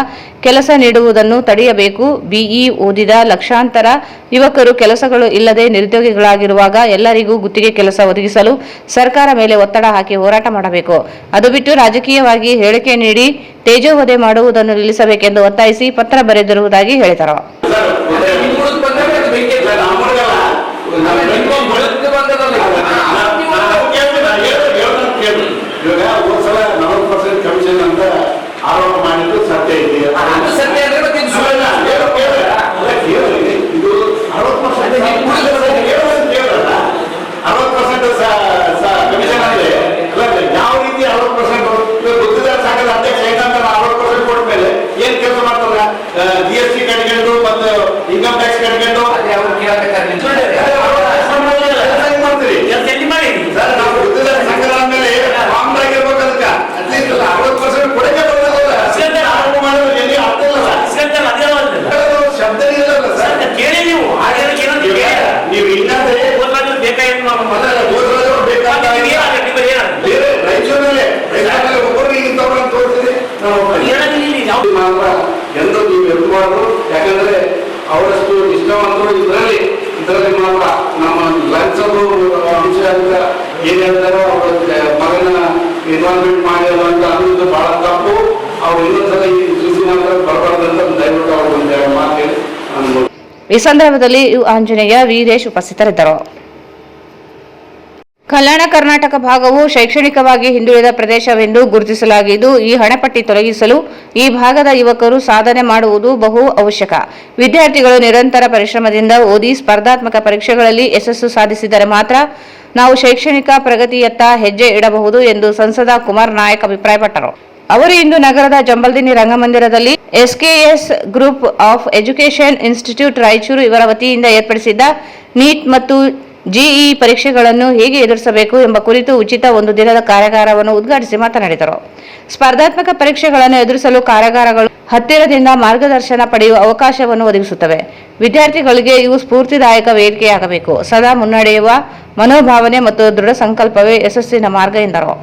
S2: ಕೆಲಸ ನೀಡುವುದನ್ನು ತಡೆಯಬೇಕು. ಬಿಇ ಓದಿದ ಲಕ್ಷಾಂತರ ಯುವಕರು ಕೆಲಸಗಳು ಇಲ್ಲದೆ ನಿರುದ್ಯೋಗಿಗಳಾಗಿರುವಾಗ ಎಲ್ಲರಿಗೂ ಗುತ್ತಿಗೆ ಕೆಲಸ ಒದಗಿಸಲು ಸರ್ಕಾರ ಮೇಲೆ ಒತ್ತಡ ಹಾಕಿ ಹೋರಾಟ ಮಾಡಬೇಕು. ಅದು ಬಿಟ್ಟು ರಾಜಕೀಯವಾಗಿ ಹೇಳಿಕೆ ನೀಡಿ ತೇಜೋವಧೆ ಮಾಡುವುದನ್ನು ನಿಲ್ಲಿಸಬೇಕೆಂದು ಒತ್ತಾಯಿಸಿ ಪತ್ರ ಬರೆದಿರುವುದಾಗಿ ಹೇಳಿದರು.
S3: ಇವಾಗ ಒಂದ್ಸಲ 40% ಕಮಿಷನ್ ಅಂತ ಆರೋಪ ಮಾಡಿದ್ದು ಸತ್ಯ ಇದೆ. ಇದು 60% ಕಮಿಷನ್ ಅಂದ್ರೆ ಯಾವ ರೀತಿ 60% ಗೊತ್ತಿದ್ದಾರೆ. ಸಾಕಲ್ಲ ಅಧ್ಯಕ್ಷ ಏನಂತ 60% ಕೊಟ್ಟ ಮೇಲೆ ಏನ್ ಕೆಲಸ ಮಾಡ್ತಾರ? GST ಕಟ್ಕೊಂಡು ಮತ್ತು ಇನ್ಕಮ್ ಟ್ಯಾಕ್ಸ್ ಕಟ್ಕೊಂಡು ಸರ್, ನಾವು ಗೊತ್ತಿದ್ದಾರೆ ಸಂಘದ ಮೇಲೆ ಫಾರ್ಮ್ ಆಗಿರ್ಬೇಕು. ಅದಕ್ಕೆ ಅಟ್ಲೀಸ್ಟ್ 60% ಕೊಡಕ್ಕೆ ಬರ್ತದಲ್ಲ. ಆರೋಪ ಮಾಡೋದು ಎಲ್ಲಿ ಅರ್ಥ ಇಲ್ಲ. ಶಬ್ದ ಇಲ್ಲಲ್ಲ ಸರ್. ಕೇಳಿ ನೀವು ನೀವು ಇನ್ನಾದ್ರೆ ರಾಯಚೂರಿನಲ್ಲಿ ಒಬ್ಬರು ಇಂಥವ್ರನ್ನ ತೋರಿಸಿದ್ರೆ ಮಾತ್ರ ಎಂದು ನೀವು ಎದ್ದು ಮಾಡಲು. ಯಾಕಂದ್ರೆ ಅವರಷ್ಟು ನಿಷ್ಠಾವಂತರು ಇದರಲ್ಲಿ ಇದರಲ್ಲಿ ಮಾತ್ರ ನಮ್ಮ ಲಂಚದು ಅಂಶ ಅಂತ ಏನ್ ಹೇಳ್ತಾರೋ ಅವ್ರ ಮಗನ ಇನ್ವಾಲ್ವ್ಮೆಂಟ್ ಮಾಡಿಲ್ಲ ಅಂತ ಅನ್ನೋದು ಬಹಳ ತಪ್ಪು. ಅವ್ರು ಇನ್ನೊಂದ್ಸಲ ಈ ಕೃಷಿ ಮಾತ್ರ ಬರಬಾರ್ದಂತ ದಯವಿಟ್ಟು ಅವ್ರು ಒಂದು ಮಾತು ಹೇಳಿ ಅನ್ಬೋದು.
S2: ಈ ಸಂದರ್ಭದಲ್ಲಿ ಯು ಆಂಜನೇಯ, ವೀರೇಶ್ ಉಪಸ್ಥಿತರಿದ್ದರು. ಕಲ್ಯಾಣ ಕರ್ನಾಟಕ ಭಾಗವು ಶೈಕ್ಷಣಿಕವಾಗಿ ಹಿಂದುಳಿದ ಪ್ರದೇಶವೆಂದು ಗುರುತಿಸಲಾಗಿದ್ದು, ಈ ಹಣಪಟ್ಟಿ ತೊಲಗಿಸಲು ಈ ಭಾಗದ ಯುವಕರು ಸಾಧನೆ ಮಾಡುವುದು ಬಹು ಅವಶ್ಯಕ. ವಿದ್ಯಾರ್ಥಿಗಳು ನಿರಂತರ ಪರಿಶ್ರಮದಿಂದ ಓದಿ ಸ್ಪರ್ಧಾತ್ಮಕ ಪರೀಕ್ಷೆಗಳಲ್ಲಿ ಯಶಸ್ಸು ಸಾಧಿಸಿದರೆ ಮಾತ್ರ ನಾವು ಶೈಕ್ಷಣಿಕ ಪ್ರಗತಿಯತ್ತ ಹೆಜ್ಜೆ ಇಡಬಹುದು ಎಂದು ಸಂಸದ ಕುಮಾರ್ ನಾಯಕ್ ಅಭಿಪ್ರಾಯಪಟ್ಟರು. ಅವರು ಇಂದು ನಗರದ ಜಂಬಲ್ದಿನ್ನಿ ರಂಗಮಂದಿರದಲ್ಲಿ SKS group of education institute Raichur ಇವರ ವತಿಯಿಂದ ಏರ್ಪಡಿಸಿದ್ದ ನೀಟ್ ಮತ್ತು ಜಿಇ ಪರೀಕ್ಷೆಗಳನ್ನು ಹೇಗೆ ಎದುರಿಸಬೇಕು ಎಂಬ ಕುರಿತು ಉಚಿತ ಒಂದು ದಿನದ ಕಾರ್ಯಾಗಾರವನ್ನು ಉದ್ಘಾಟಿಸಿ ಮಾತನಾಡಿದರು. ಸ್ಪರ್ಧಾತ್ಮಕ ಪರೀಕ್ಷೆಗಳನ್ನು ಎದುರಿಸಲು ಕಾರ್ಯಾಗಾರಗಳು ಹತ್ತಿರದಿಂದ ಮಾರ್ಗದರ್ಶನ ಪಡೆಯುವ ಅವಕಾಶವನ್ನು ಒದಗಿಸುತ್ತವೆ. ವಿದ್ಯಾರ್ಥಿಗಳಿಗೆ ಇವು ಸ್ಫೂರ್ತಿದಾಯಕ ವೇದಿಕೆಯಾಗಬೇಕು. ಸದಾ ಮುನ್ನಡೆಯುವ ಮನೋಭಾವನೆ ಮತ್ತು ದೃಢ ಸಂಕಲ್ಪವೇ ಯಶಸ್ಸಿನ ಮಾರ್ಗ ಎಂದರು.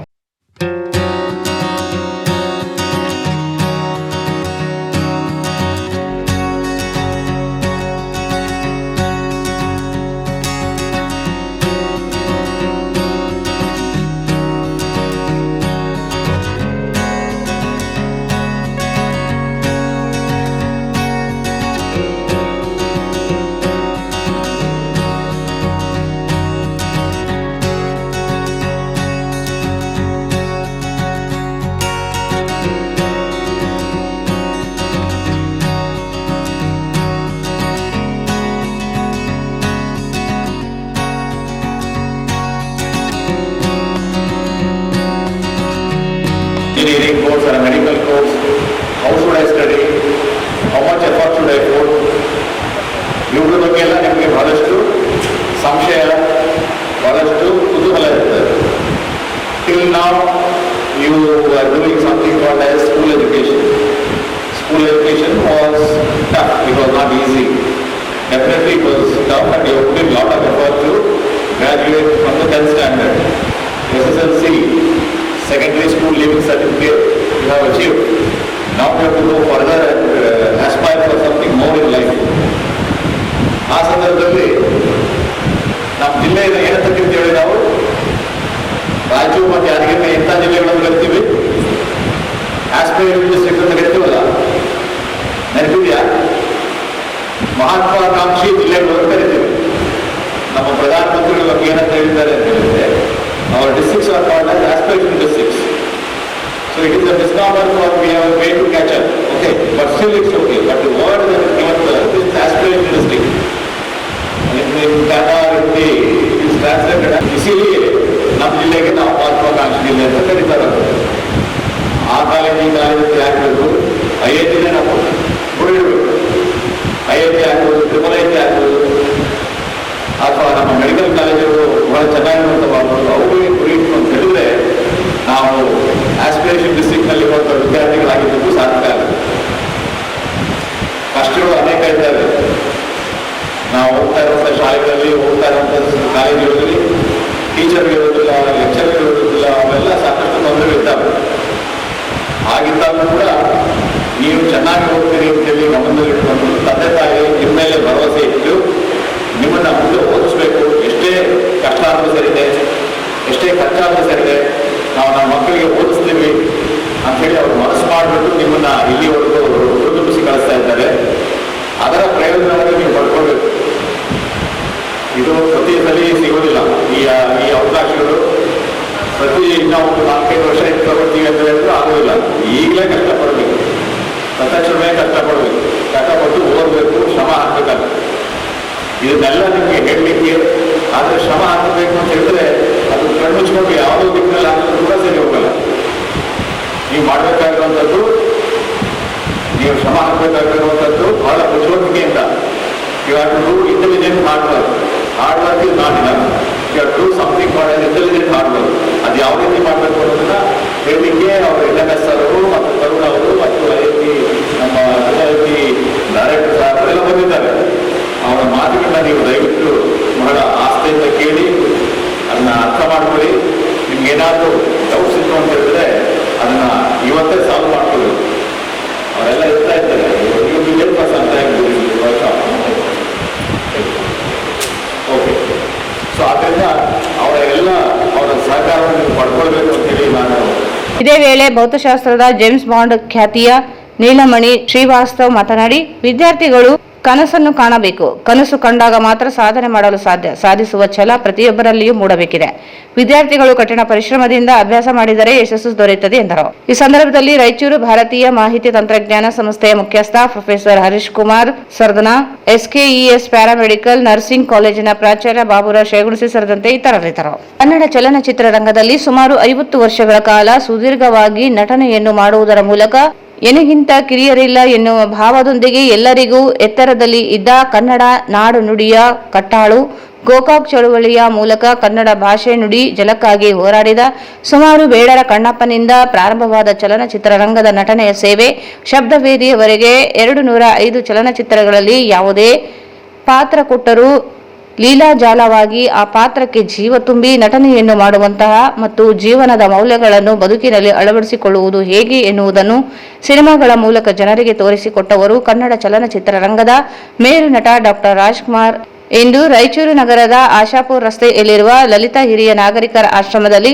S7: engineering course or a medical course, how should I study, how much effort should I put, ಇವುಗಳ ಬಗ್ಗೆ ಎಲ್ಲ ನಿಮಗೆ ಬಹಳಷ್ಟು ಸಂಶಯ, ಬಹಳಷ್ಟು ಕುತೂಹಲ ಇರ್ತದೆ. Till now you are doing something called as school education. School education was tough, it was not easy. Definitely it was tough and you have put in a lot of effort to graduate from the 10th standard. SSLC, secondary school leaving certificate you have achieved. Now you have to go further and aspire for something more in life. ಆ ಸಂದರ್ಭದಲ್ಲಿ ನಮ್ಮ ಜಿಲ್ಲೆಯನ್ನು ಏನಂತ ಹೇಳಿ ನಾವು ರಾಯಚೂರು ಮತ್ತು ಯಾದಗಿರಿ ಎಂಥ ಜಿಲ್ಲೆಗಳನ್ನು ಕರಿತೀವಿ, ಆಸ್ಪೈರಿಂಗ್ ಡಿಸ್ಟ್ರಿಕ್ಟ್ ಅಂತ ಕರಿತೀವಲ್ಲ, ನೆನಪಿದೆಯಾ? ಮಹತ್ವಾಕಾಂಕ್ಷಿ ಜಿಲ್ಲೆಗಳು ಕರಿತೀವಿ. ನಮ್ಮ ಪ್ರಧಾನಮಂತ್ರಿಗಳ ಬಗ್ಗೆ ಏನಂತ ಹೇಳಿದ್ದಾರೆ ಅಂತ ಹೇಳಿದ್ರೆ, our districts are called as aspiration districts. So it is a misnomer for we have a way to catch up. Okay, but still it's okay. But the word that is given is aspiration district. In Kannada, it is translated. इसीलिए ನಮ್ಮ ಜಿಲ್ಲೆಗೆ ನಾವು ಮಹತ್ವಾಕಾಂಕ್ಷಿ ಜಿಲ್ಲೆ ಅಂತ ಕರೀತಾರೆ. ಆ college ಈ ಕಾಲೇಜ್ ಹಾಕಬೇಕು, IIT ನಾವು ಬಿಡಬೇಕು. IIT ಆಗ್ಬೋದು, IIT ಆಗ್ಬೋದು, ಅಥವಾ ನಮ್ಮ ಮೆಡಿಕಲ್ ಕಾಲೇಜುಗಳು ಬಹಳ ಚೆನ್ನಾಗಿರುವಂಥವಾಗ್ಬೋದು, ಅವುಗಳಿಗೆ ಗುರಿ ಅಂತ ಹೇಳಿದ್ರೆ ನಾವು ಆಸ್ಪಿರೇಷನ್ ಡಿಸ್ಟ್ರಿಕ್ಟ್ನಲ್ಲಿರುವಂಥ ವಿದ್ಯಾರ್ಥಿಗಳಾಗಿದ್ದಕ್ಕೂ ಸಾಧ್ಯ ಆಗುತ್ತೆ. ಕಷ್ಟಗಳು ಅನೇಕ ಇದ್ದಾವೆ. ನಾವು ಹೋಗ್ತಾ ಇರುವಂಥ ಶಾಲೆಗಳಲ್ಲಿ, ಹೋಗ್ತಾ ಇರುವಂಥ ಕಾಲೇಜುಗಳಲ್ಲಿ ಟೀಚರ್ಗಳು ಇರೋದಿಲ್ಲ, ಲೆಕ್ಚರ್ಗಳು ಇರೋದಿಲ್ಲ, ಅವೆಲ್ಲ ಸಾಕಷ್ಟು ತೊಂದರೆಗಳಿದ್ದಾವೆ. ಹಾಗಿದ್ದಾಗೂ ಕೂಡ ನೀವು ಚೆನ್ನಾಗಿ ಹೋಗ್ತೀರಿ ಅಂತೇಳಿ ಗಮನದಲ್ಲಿಟ್ಕೊಂಡು ತಂದೆ ತಾಯಿ ನಿಮ್ಮ ಮೇಲೆ ಭರವಸೆ ಇಟ್ಟು ನಿಮ್ಮನ್ನು ಮುಂದೆ ಓದಿಸ್ಬೇಕು. ಎಷ್ಟೇ ಕಷ್ಟ ಆದರೂ ಸರಿದೆ, ಎಷ್ಟೇ ಖರ್ಚಾದರೂ ಸರಿದೆ, ನಾವು ನಮ್ಮ ಮಕ್ಕಳಿಗೆ ಓದಿಸ್ತೀವಿ ಅಂಥೇಳಿ ಅವ್ರು ಮನಸ್ಸು ಮಾಡಿಬಿಟ್ಟು ನಿಮ್ಮನ್ನು ಇಲ್ಲಿವರೆಗೂ ಹುಡುಗಿಸಿ ಕಳಿಸ್ತಾ ಇದ್ದಾರೆ. ಅದರ ಪ್ರಯೋಜನವನ್ನು ನೀವು ಪಡ್ಕೊಳ್ಬೇಕು. ಇದು ಪ್ರತಿ ಸಲ ಸಿಗೋದಿಲ್ಲ. ಈ ಅವಕಾಶಗಳು ಪ್ರತಿ ನಾವು 4-5 ವರ್ಷ ಇಟ್ಕೊಳ್ತೀವಿ ಅಂತ ಹೇಳಿದ್ರು ಆಗೋದಿಲ್ಲ. ಈಗಲೇ ಕಷ್ಟಪಡಬೇಕು, ತತ್ಕ್ಷಣವೇ ಕಷ್ಟಪಡಬೇಕು, ಕಷ್ಟಪಟ್ಟು ಓದಬೇಕು, ಶ್ರಮ ಹಾಕಬೇಕಾಗುತ್ತೆ. ಇದನ್ನೆಲ್ಲ ನಿಮಗೆ ಹೇಳಲಿಕ್ಕೆ, ಆದರೆ ಶ್ರಮ ಹಾಕಬೇಕು ಅಂತ ಹೇಳಿದ್ರೆ ಅದು ಕಣ್ಮುಚ್ಕೊಂಡು ಯಾವುದೋ ದಿಕ್ಕಿನಲ್ಲಿ ಹಾಕಿದ್ರು ಕೂಡ ಸರಿ ಹೋಗಲ್ಲ. ನೀವು ಮಾಡಬೇಕಾಗಿರುವಂಥದ್ದು, ನೀವು ಶ್ರಮ ಹಾಕಬೇಕಾಗಿರುವಂಥದ್ದು ಬಹಳ ಬುದ್ಧಿವಂತಿಕೆಯಿಂದ. ಇವಾಗ to intelligent hard work. Hard work is not enough. You to something for intelligent hard work. ಅದು ಯಾವ ರೀತಿ ಮಾಡಬೇಕು ಅನ್ನೋದನ್ನ ಹೇಳಲಿಕ್ಕೆ ಅವರು NMS ಅವರು ಮತ್ತು ತರುಣ್ ಅವರು ಮತ್ತು IIT ನಮ್ಮ IIT ಡೈರೆಕ್ಟರ್ ಸಾಹೇಬರೆಲ್ಲ ಬಂದಿದ್ದಾರೆ. ಅವರ ಮಾತುಗಳನ್ನ ನೀವು ದಯವಿಟ್ಟು ಬಹಳ ಆಸ್ಥೆಯಿಂದ ಕೇಳಿ ಅದನ್ನ ಅರ್ಥ ಮಾಡ್ಕೊಳ್ಳಿ. ನಿಮ್ಗೆ ಏನಾದರೂ ಡೌಟ್ಸ್ ಇತ್ತು ಅಂತ ಹೇಳಿದ್ರೆ ಅದನ್ನ ಇವತ್ತೇ ಸಾಲ್ವ್ ಮಾಡ್ಕೊಳ್ಬೇಕು. ಅವರೆಲ್ಲ ಇರ್ತಾ ಇದ್ದಾರೆ. ಸೊ ಆದ್ದರಿಂದ ಅವರ ಸಹಕಾರವನ್ನು ಪಡ್ಕೊಳ್ಬೇಕು ಅಂತೇಳಿ ನಾನು.
S2: ಇದೇ ವೇಳೆ ಭೌತಶಾಸ್ತ್ರದ ಜೇಮ್ಸ್ ಬಾಂಡ್ ಖ್ಯಾತಿಯ ನೀಲಮಣಿ ಶ್ರೀವಾಸ್ತವ್ ಮಾತನಾಡಿ, ವಿದ್ಯಾರ್ಥಿಗಳು ಕನಸನ್ನು ಕಾಣಬೇಕು. ಕನಸು ಕಂಡಾಗ ಮಾತ್ರ ಸಾಧನೆ ಮಾಡಲು ಸಾಧ್ಯ. ಸಾಧಿಸುವ ಛಲ ಪ್ರತಿಯೊಬ್ಬರಲ್ಲಿಯೂ ಮೂಡಬೇಕಿದೆ. ವಿದ್ಯಾರ್ಥಿಗಳು ಕಠಿಣ ಪರಿಶ್ರಮದಿಂದ ಅಭ್ಯಾಸ ಮಾಡಿದರೆ ಯಶಸ್ಸು ದೊರೆಯುತ್ತದೆ ಎಂದರು. ಈ ಸಂದರ್ಭದಲ್ಲಿ ರಾಯಚೂರು ಭಾರತೀಯ ಮಾಹಿತಿ ತಂತ್ರಜ್ಞಾನ ಸಂಸ್ಥೆಯ ಮುಖ್ಯಸ್ಥ professor Harish Kumar Sardana, SKES paramedical nursing ಕಾಲೇಜಿನ ಪ್ರಾಚಾರ್ಯ ಬಾಬುರಾವ್ ಶೇಗುಣಸಿ ಸೇರಿದಂತೆ ಇತರರಿದ್ದರು. ಕನ್ನಡ ಚಲನಚಿತ್ರರಂಗದಲ್ಲಿ ಸುಮಾರು 50 ವರ್ಷಗಳ ಕಾಲ ಸುದೀರ್ಘವಾಗಿ ನಟನೆಯನ್ನು ಮಾಡುವುದರ ಮೂಲಕ ಎನಗಿಂತ ಕಿರಿಯರಿಲ್ಲ ಎನ್ನುವ ಭಾವದೊಂದಿಗೆ ಎಲ್ಲರಿಗೂ ಎತ್ತರದಲ್ಲಿ ಇದ್ದ ಕನ್ನಡ ನಾಡು ನುಡಿಯ ಕಟ್ಟಾಳು ಗೋಕಾಕ್ ಚಳುವಳಿಯ ಮೂಲಕ ಕನ್ನಡ ಭಾಷೆ ನುಡಿ ಜಲಕ್ಕಾಗಿ ಹೋರಾಡಿದ ಸುಮಾರು ಬೇಡರ ಕಣ್ಣಪ್ಪನಿಂದ ಪ್ರಾರಂಭವಾದ ಚಲನಚಿತ್ರರಂಗದ ನಟನೆಯ ಸೇವೆ ಶಬ್ದವೇದಿಯವರೆಗೆ 205 ಚಲನಚಿತ್ರಗಳಲ್ಲಿ ಯಾವುದೇ ಪಾತ್ರ ಕೊಟ್ಟರೂ ಲೀಲಾಜಾಲವಾಗಿ ಆ ಪಾತ್ರಕ್ಕೆ ಜೀವ ತುಂಬಿ ನಟನೆಯನ್ನು ಮಾಡುವಂತಹ ಮತ್ತು ಜೀವನದ ಮೌಲ್ಯಗಳನ್ನು ಬದುಕಿನಲ್ಲಿ ಅಳವಡಿಸಿಕೊಳ್ಳುವುದು ಹೇಗೆ ಎನ್ನುವುದನ್ನು ಸಿನಿಮಾಗಳ ಮೂಲಕ ಜನರಿಗೆ ತೋರಿಸಿಕೊಟ್ಟವರು ಕನ್ನಡ ಚಲನಚಿತ್ರರಂಗದ ಮೇರು ನಟ ಡಾಕ್ಟರ್ ರಾಜ್ಕುಮಾರ್. ಇಂದು ರಾಯಚೂರು ನಗರದ ಆಶಾಪುರ ರಸ್ತೆಯಲ್ಲಿರುವ ಲಲಿತಾ ಹಿರಿಯ ನಾಗರಿಕರ ಆಶ್ರಮದಲ್ಲಿ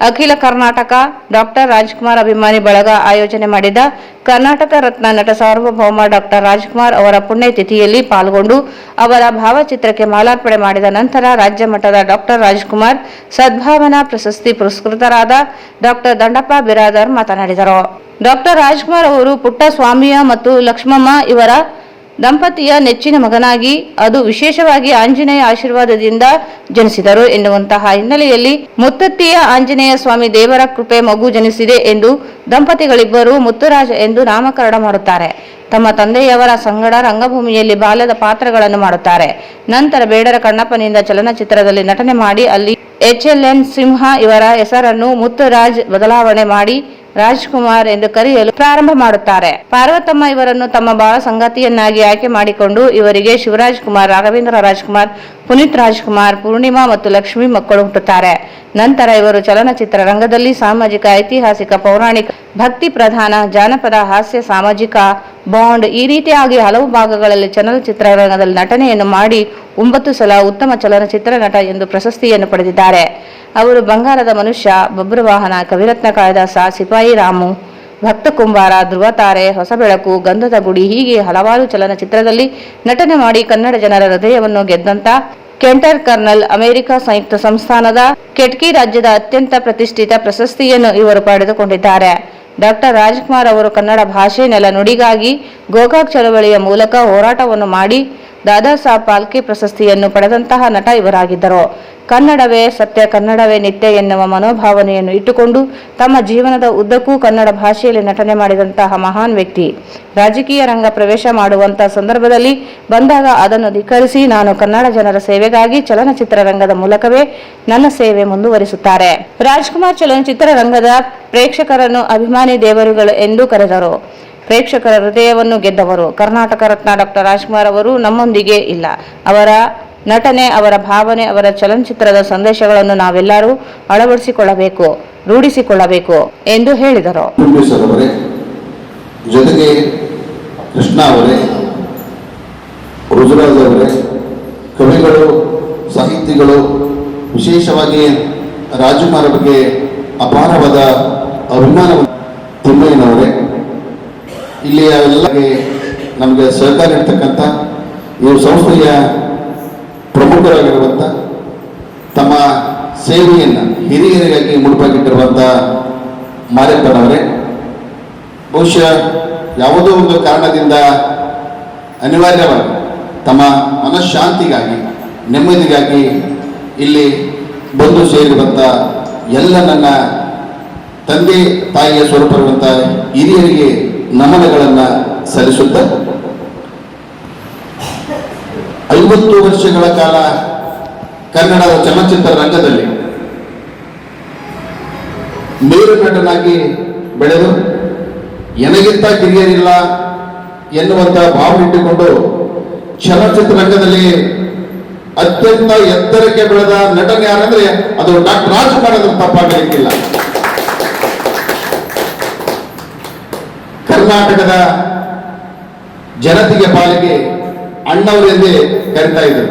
S2: ಅಖಿಲ ಕರ್ನಾಟಕ ಡಾಕ್ಟರ್ ರಾಜ್ಕುಮಾರ್ ಅಭಿಮಾನಿ ಬಳಗ ಆಯೋಜನೆ ಮಾಡಿದ ಕರ್ನಾಟಕ ರತ್ನ ನಟ ಸಾರ್ವಭೌಮ ಡಾಕ್ಟರ್ ರಾಜ್ಕುಮಾರ್ ಅವರ ಪುಣ್ಯತಿಥಿಯಲ್ಲಿ ಪಾಲ್ಗೊಂಡು ಅವರ ಭಾವಚಿತ್ರಕ್ಕೆ ಮಾಲಾರ್ಪಣೆ ಮಾಡಿದ ನಂತರ ರಾಜ್ಯ ಮಟ್ಟದ ಡಾಕ್ಟರ್ ರಾಜ್ಕುಮಾರ್ ಸದ್ಭಾವನಾ ಪ್ರಶಸ್ತಿ ಪುರಸ್ಕೃತರಾದ ಡಾಕ್ಟರ್ ದಂಡಪ್ಪ ಬಿರಾದರ್ ಮಾತನಾಡಿದರು. ಡಾಕ್ಟರ್ ರಾಜ್ಕುಮಾರ್ ಅವರು ಪುಟ್ಟ ಸ್ವಾಮಿಯ ಮತ್ತು ಲಕ್ಷ್ಮಮ್ಮ ಇವರ ದಂಪತಿಯ ನೆಚ್ಚಿನ ಮಗನಾಗಿ, ಅದು ವಿಶೇಷವಾಗಿ ಆಂಜನೇಯ ಆಶೀರ್ವಾದದಿಂದ ಜನಿಸಿದರು ಎನ್ನುವಂತಹ ಹಿನ್ನೆಲೆಯಲ್ಲಿ ಮುತ್ತತ್ತಿಯ ಆಂಜನೇಯ ಸ್ವಾಮಿ ದೇವರ ಕೃಪೆ ಮಗು ಜನಿಸಿದೆ ಎಂದು ದಂಪತಿಗಳಿಬ್ಬರು ಮುತ್ತುರಾಜ ಎಂದು ನಾಮಕರಣ ಮಾಡುತ್ತಾರೆ. ತಮ್ಮ ತಂದೆಯವರ ಸಂಗಡ ರಂಗಭೂಮಿಯಲ್ಲಿ ಬಾಲ್ಯದ ಪಾತ್ರಗಳನ್ನು ಮಾಡುತ್ತಾರೆ. ನಂತರ ಬೇಡರ ಕಣ್ಣಪ್ಪನಿಂದ ಚಲನಚಿತ್ರದಲ್ಲಿ ನಟನೆ ಮಾಡಿ ಅಲ್ಲಿ HLN ಸಿಂಹ ಇವರ ಹೆಸರನ್ನು ಮುತ್ತುರಾಜ್ ಬದಲಾವಣೆ ಮಾಡಿ ರಾಜ್ಕುಮಾರ್ ಎಂದು ಕರೆಯಲು ಪ್ರಾರಂಭ ಮಾಡುತ್ತಾರೆ. ಪಾರ್ವತಮ್ಮ ಇವರನ್ನು ತಮ್ಮ ಬಾಳ ಸಂಗಾತಿಯನ್ನಾಗಿ ಆಯ್ಕೆ ಮಾಡಿಕೊಂಡು ಇವರಿಗೆ ಶಿವರಾಜ್ ಕುಮಾರ್, ರಾಘವೇಂದ್ರ ರಾಜ್ಕುಮಾರ್, ಪುನೀತ್ ರಾಜ್ಕುಮಾರ್, ಪೂರ್ಣಿಮಾ ಮತ್ತು ಲಕ್ಷ್ಮಿ ಮಕ್ಕಳು ಹುಟ್ಟುತ್ತಾರೆ. ನಂತರ ಇವರು ಚಲನಚಿತ್ರ ರಂಗದಲ್ಲಿ ಸಾಮಾಜಿಕ, ಐತಿಹಾಸಿಕ, ಪೌರಾಣಿಕ, ಭಕ್ತಿ ಪ್ರಧಾನ, ಜಾನಪದ, ಹಾಸ್ಯ, ಸಾಮಾಜಿಕ, ಬಾಂಡ್ ಈ ರೀತಿಯಾಗಿ ಹಲವು ಭಾಗಗಳಲ್ಲಿ ಚಲನಚಿತ್ರರಂಗದಲ್ಲಿ ನಟನೆಯನ್ನು ಮಾಡಿ 9 ಸಲ ಉತ್ತಮ ಚಲನಚಿತ್ರ ನಟ ಎಂದು ಪ್ರಶಸ್ತಿಯನ್ನು ಪಡೆದಿದ್ದಾರೆ. ಅವರು ಬಂಗಾರದ ಮನುಷ್ಯ, ಬಬ್ರುವಾಹನ, ಕವಿರತ್ನ ಕಾಳಿದಾಸ, ಸಿಪಾಯಿ ರಾಮು, ಭಕ್ತ ಕುಂಬಾರ, ಧ್ರುವತಾರೆ, ಹೊಸಬೆಳಕು, ಗಂಧದ ಗುಡಿ ಹೀಗೆ ಹಲವಾರು ಚಲನಚಿತ್ರದಲ್ಲಿ ನಟನೆ ಮಾಡಿ ಕನ್ನಡ ಜನರ ಹೃದಯವನ್ನು ಗೆದ್ದಂತ ಕೆಂಟರ್ ಕರ್ನಲ್ ಅಮೆರಿಕ ಸಂಯುಕ್ತ ಸಂಸ್ಥಾನದ ಕೆಟ್ಕಿ ರಾಜ್ಯದ ಅತ್ಯಂತ ಪ್ರತಿಷ್ಠಿತ ಪ್ರಶಸ್ತಿಯನ್ನು ಇವರು ಪಡೆದುಕೊಂಡಿದ್ದಾರೆ. ಡಾಕ್ಟರ್ ರಾಜ್ಕುಮಾರ್ ಅವರು ಕನ್ನಡ ಭಾಷೆ ನೆಲ ನುಡಿಗಾಗಿ ಗೋಕಾಕ್ ಚಳವಳಿಯ ಮೂಲಕ ಹೋರಾಟವನ್ನು ಮಾಡಿ ದಾದಾ ಸಾಹೇಬ್ ಫಾಲ್ಕೆ ಪ್ರಶಸ್ತಿಯನ್ನು ಪಡೆದಂತಹ ನಟ ಇವರಾಗಿದ್ದರು. ಕನ್ನಡವೇ ಸತ್ಯ, ಕನ್ನಡವೇ ನಿತ್ಯ ಎನ್ನುವ ಮನೋಭಾವನೆಯನ್ನು ಇಟ್ಟುಕೊಂಡು ತಮ್ಮ ಜೀವನದ ಉದ್ದಕ್ಕೂ ಕನ್ನಡ ಭಾಷೆಯಲ್ಲಿ ನಟನೆ ಮಾಡಿದಂತಹ ಮಹಾನ್ ವ್ಯಕ್ತಿ. ರಾಜಕೀಯ ರಂಗ ಪ್ರವೇಶ ಮಾಡುವಂತಹ ಸಂದರ್ಭದಲ್ಲಿ ಬಂದಾಗ ಅದನ್ನು ಧಿಕ್ಕರಿಸಿ ನಾನು ಕನ್ನಡ ಜನರ ಸೇವೆಗಾಗಿ ಚಲನಚಿತ್ರರಂಗದ ಮೂಲಕವೇ ನನ್ನ ಸೇವೆ ಮುಂದುವರಿಸುತ್ತಾರೆ. ರಾಜ್ಕುಮಾರ್ ಚಲನಚಿತ್ರರಂಗದ ಪ್ರೇಕ್ಷಕರನ್ನು ಅಭಿಮಾನಿ ದೇವರುಗಳು ಎಂದು ಕರೆದರು. ಪ್ರೇಕ್ಷಕರ ಹೃದಯವನ್ನು ಗೆದ್ದವರು. ಕರ್ನಾಟಕ ರತ್ನ ಡಾಕ್ಟರ್ ರಾಜ್ಕುಮಾರ್ ಅವರು ನಮ್ಮೊಂದಿಗೆ ಇಲ್ಲ. ಅವರ ನಟನೆ, ಅವರ ಭಾವನೆ, ಅವರ ಚಲನಚಿತ್ರದ ಸಂದೇಶಗಳನ್ನು ನಾವೆಲ್ಲರೂ ಅಳವಡಿಸಿಕೊಳ್ಳಬೇಕು, ರೂಢಿಸಿಕೊಳ್ಳಬೇಕು ಎಂದು ಹೇಳಿದರು.
S3: ಜೊತೆಗೆ ಕೃಷ್ಣ ಅವರೇ, ರುಜುರಾಜ್ ಅವರೇ, ಕವಿಗಳು, ಸಾಹಿತಿಗಳು, ವಿಶೇಷವಾಗಿ ರಾಜ್ಕುಮಾರ್ ಬಗ್ಗೆ ಅಪಾರವಾದ ಅಭಿಮಾನ ತಿಮ್ಮಯ್ಯನವರೇ, ಇಲ್ಲಿಯ ಎಲ್ಲರಿಗೆ ನಮಗೆ ಸಹಕಾರ ಇರ್ತಕ್ಕಂಥ ಈ ಸಂಸ್ಥೆಯ ಪ್ರಮುಖರಾಗಿರುವಂಥ ತಮ್ಮ ಸೇವೆಯನ್ನು ಹಿರಿಯರಿಗಾಗಿ ಮುಡುಪಾಗಿಟ್ಟಿರುವಂಥ ಮಾರೆಪ್ಪನವರೇ, ಬಹುಶಃ ಯಾವುದೋ ಒಂದು ಕಾರಣದಿಂದ ಅನಿವಾರ್ಯವಾಗಿ ತಮ್ಮ ಮನಃಶಾಂತಿಗಾಗಿ, ನೆಮ್ಮದಿಗಾಗಿ ಇಲ್ಲಿ ಬಂದು ಸೇರಿರುವಂಥ ಎಲ್ಲ ನನ್ನ ತಂದೆ ತಾಯಿಯ ಸ್ವರೂಪವಿರುವಂಥ ಹಿರಿಯರಿಗೆ ನಮನಗಳನ್ನು ಸಲ್ಲಿಸುತ್ತ 50 ವರ್ಷಗಳ ಕಾಲ ಕನ್ನಡದ ಚಲನಚಿತ್ರ ರಂಗದಲ್ಲಿ ಮೇರು ನಟನಾಗಿ ಬೆಳೆದು ಎನಗಿಂತ ಕಿರಿಯರಿಲ್ಲ ಎನ್ನುವಂತ ಭಾವನೆ ಇಟ್ಟುಕೊಂಡು ಚಲನಚಿತ್ರ ರಂಗದಲ್ಲಿ ಅತ್ಯಂತ ಎತ್ತರಕ್ಕೆ ಬೆಳೆದ ನಟನೆ ಯಾರಂದ್ರೆ ಅದು ಡಾಕ್ಟರ್ ರಾಜ್ಕುಮಾರ್ ಅಂತ ತಪ್ಪಾಗಲಿಕ್ಕಿಲ್ಲ. ಕರ್ನಾಟಕದ ಜನತೆಗೆ ಪಾಲಿಗೆ ಅಣ್ಣವರೆಂದೇ ಕರೀತಾ ಇದ್ದರು.